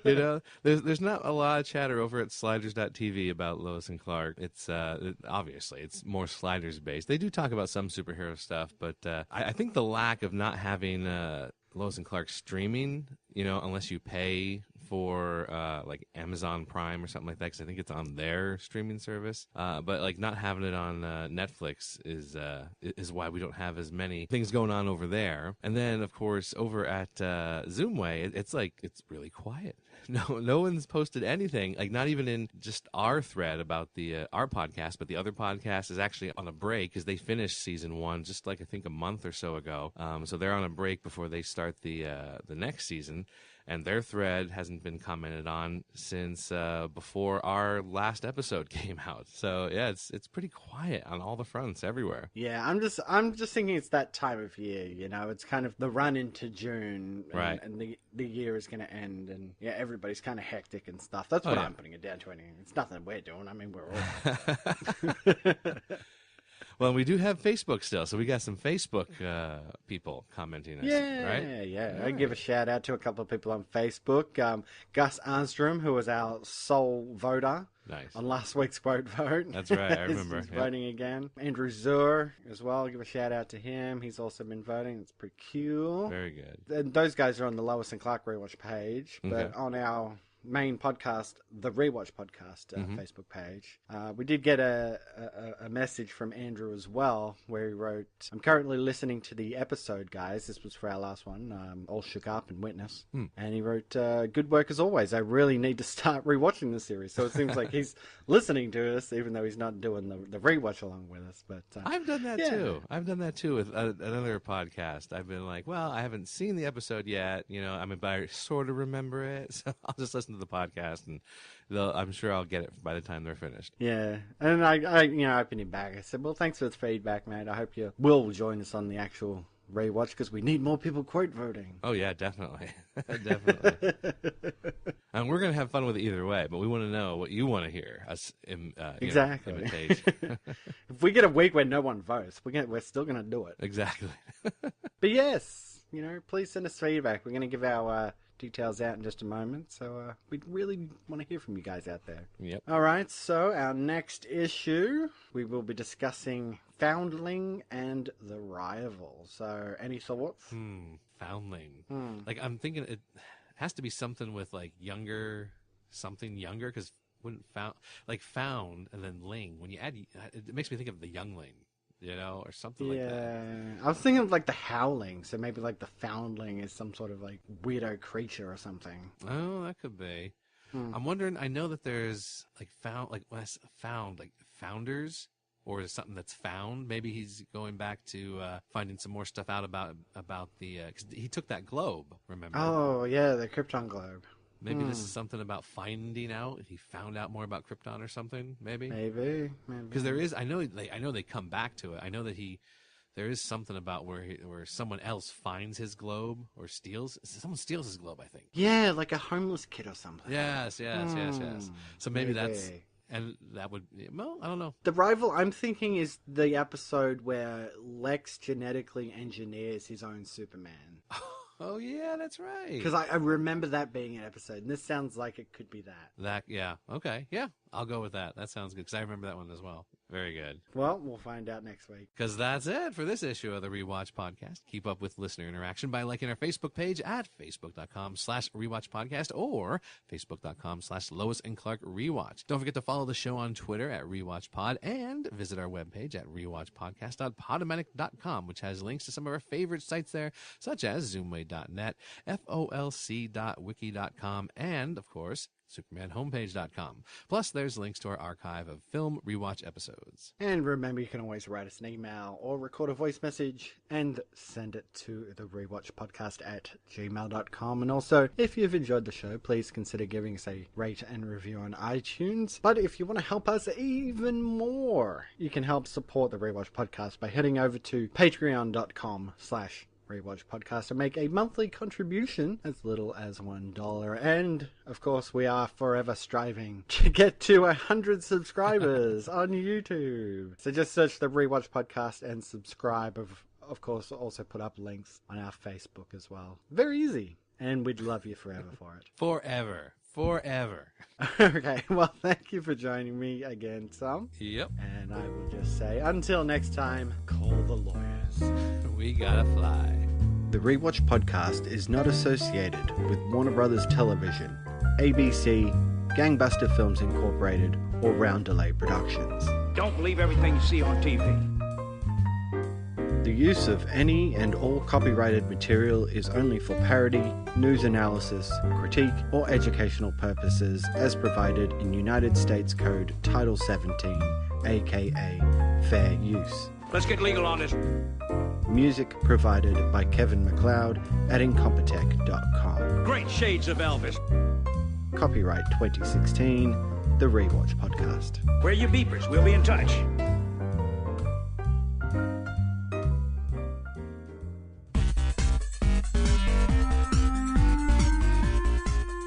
Speaker 3: There's not a lot of chatter over at Sliders.tv about Lois and Clark. It's obviously it's more Sliders based. They do talk about some superhero stuff, but I think the lack of not having Lois and Clark streaming, unless you pay for like Amazon Prime or something like that, because I think it's on their streaming service. But like not having it on Netflix is why we don't have as many things going on over there. And then of course over at Zoomway, it's really quiet. No one's posted anything, like not even in just our thread about the our podcast, but the other podcast is actually on a break because they finished season 1 just like I think a month or so ago. So they're on a break before they start the next season. And their thread hasn't been commented on since before our last episode came out. So yeah, it's pretty quiet on all the fronts everywhere.
Speaker 2: Yeah, I'm just thinking it's that time of year. It's kind of the run into June,
Speaker 3: right?
Speaker 2: And the year is going to end, and yeah, everybody's kind of hectic and stuff. That's what I'm putting it down to. It's nothing we're doing. I mean, we're all.
Speaker 3: Well, we do have Facebook still, so we got some Facebook people commenting us, right?
Speaker 2: Yeah. I give a shout out to a couple of people on Facebook. Gus Armstrong, who was our sole voter.
Speaker 3: Nice.
Speaker 2: On last week's quote vote.
Speaker 3: That's right, I remember.
Speaker 2: He's voting again. Andrew Zur as well. I'll give a shout out to him. He's also been voting. It's pretty cool.
Speaker 3: Very good.
Speaker 2: And those guys are on the Lois and Clark Rewatch page, but on our main podcast, the Rewatch Podcast Facebook page, we did get a message from Andrew as well, where he wrote, "I'm currently listening to the episode, guys." This was for our last one, All Shook Up and Witness. And he wrote, "Good work as always. I really need to start rewatching the series." So it seems like he's listening to us, even though he's not doing the rewatch along with us. But
Speaker 3: I've done that too. I've done that too with another podcast. I've been like, well, I haven't seen the episode yet. But I sort of remember it, so I'll just listen to the podcast, and I'm sure I'll get it by the time they're finished.
Speaker 2: Yeah, and I opened him back. I said, "Well, thanks for the feedback, mate. I hope you will join us on the actual rewatch because we need more people quote voting."
Speaker 3: Oh yeah, definitely, definitely. And we're gonna have fun with it either way, but we want to know what you want to hear us
Speaker 2: exactly.
Speaker 3: imitate.
Speaker 2: If we get a week where no one votes, we're still gonna do it.
Speaker 3: Exactly.
Speaker 2: But yes, please send us feedback. We're gonna give our details out in just a moment, so we really want to hear from you guys out there.
Speaker 3: Yep.
Speaker 2: All right, so our next issue, we will be discussing Foundling and The Rival. So, any thoughts?
Speaker 3: Foundling. Like, I'm thinking it has to be something with, like, something younger, because wouldn't found and then ling, when you add, it makes me think of the youngling. Or something like that.
Speaker 2: Yeah, I was thinking of like the Howling, so maybe like the Foundling is some sort of like weirdo creature or something.
Speaker 3: Oh, that could be. I'm wondering. I know that there's like found like founders, or is something that's found. Maybe he's going back to finding some more stuff out about the. Cause he took that globe. Remember?
Speaker 2: Oh yeah, the Krypton globe.
Speaker 3: Maybe this is something about finding out. He found out more about Krypton or something. Maybe.
Speaker 2: Because
Speaker 3: there is. I know they come back to it. I know that there is something about where someone else finds his globe or someone steals his globe. I think.
Speaker 2: Yeah, like a homeless kid or something.
Speaker 3: Yes. So maybe that's. And that would, well, I don't know.
Speaker 2: The Rival, I'm thinking, is the episode where Lex genetically engineers his own Superman.
Speaker 3: Oh, yeah, that's right.
Speaker 2: Because I remember that being an episode, and this sounds like it could be that.
Speaker 3: Yeah, okay, yeah, I'll go with that. That sounds good, because I remember that one as well. Very good.
Speaker 2: Well, we'll find out next week.
Speaker 3: Because that's it for this issue of the Rewatch Podcast. Keep up with listener interaction by liking our Facebook page at facebook.com/Rewatch Podcast or facebook.com/Lois and Clark Rewatch. Don't forget to follow the show on Twitter at Rewatch Pod and visit our webpage at rewatchpodcast.podomatic.com, which has links to some of our favorite sites there, such as zoomway.net, folc.wiki.com, and, of course, SupermanHomepage.com. Plus, there's links to our archive of film rewatch episodes.
Speaker 2: And remember, you can always write us an email or record a voice message and send it to the Rewatch Podcast at gmail.com. And also, if you've enjoyed the show, please consider giving us a rate and review on iTunes. But if you want to help us even more, you can help support the Rewatch Podcast by heading over to patreon.com/Rewatch Podcast and make a monthly contribution as little as $1. And of course, we are forever striving to get to 100 subscribers on YouTube. So just search the Rewatch Podcast and subscribe. Of course, also put up links on our Facebook as well. Very easy. And we'd love you forever for it.
Speaker 3: Forever.
Speaker 2: Okay, well, thank you for joining me again, Tom.
Speaker 3: Yep.
Speaker 2: And I will just say, until next time, call the lawyers.
Speaker 3: We gotta fly.
Speaker 2: The Rewatch Podcast is not associated with Warner Brothers Television, ABC, Gangbuster Films Incorporated, or Roundelay Productions.
Speaker 1: Don't believe everything you see on TV.
Speaker 2: The use of any and all copyrighted material is only for parody, news analysis, critique, or educational purposes as provided in United States Code Title 17, aka Fair Use.
Speaker 1: Let's get legal on this.
Speaker 2: Music provided by Kevin McCloud at incompetech.com.
Speaker 1: Great shades of Elvis.
Speaker 2: Copyright 2016, The Rewatch Podcast.
Speaker 1: Where are your beepers? We'll be in touch.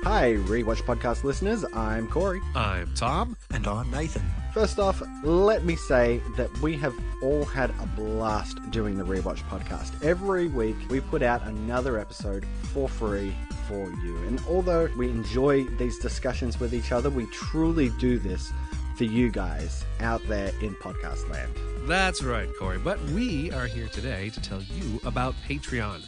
Speaker 2: Hi, Rewatch Podcast listeners. I'm Corey.
Speaker 3: I'm Tom.
Speaker 14: And I'm Nathan.
Speaker 2: First off, let me say that we have all had a blast doing the Rewatch podcast. Every week we put out another episode for free for you. And although we enjoy these discussions with each other, we truly do this for you guys out there in podcast land.
Speaker 3: That's right, Corey. But we are here today to tell you about Patreon.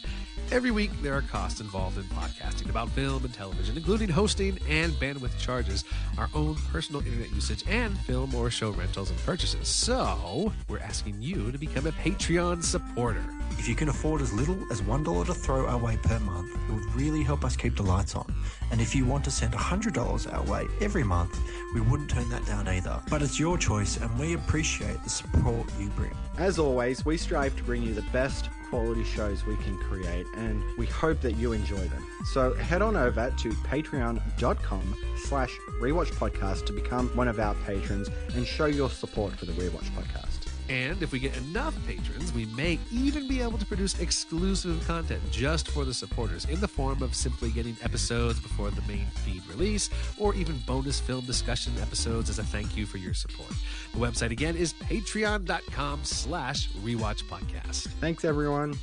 Speaker 3: Every week, there are costs involved in podcasting about film and television, including hosting and bandwidth charges, our own personal internet usage, and film or show rentals and purchases. So, we're asking you to become a Patreon supporter.
Speaker 14: If you can afford as little as $1 to throw our way per month, it would really help us keep the lights on. And if you want to send $100 our way every month, we wouldn't turn that down either. But it's your choice, and we appreciate the support you bring.
Speaker 2: As always, we strive to bring you the best quality shows we can create, and we hope that you enjoy them. So head on over to patreon.com/Rewatch Podcast to become one of our patrons and show your support for the Rewatch Podcast.
Speaker 3: And if we get enough patrons, we may even be able to produce exclusive content just for the supporters in the form of simply getting episodes before the main feed release, or even bonus film discussion episodes as a thank you for your support. The website again is patreon.com/Rewatch Podcast.
Speaker 2: Thanks, everyone.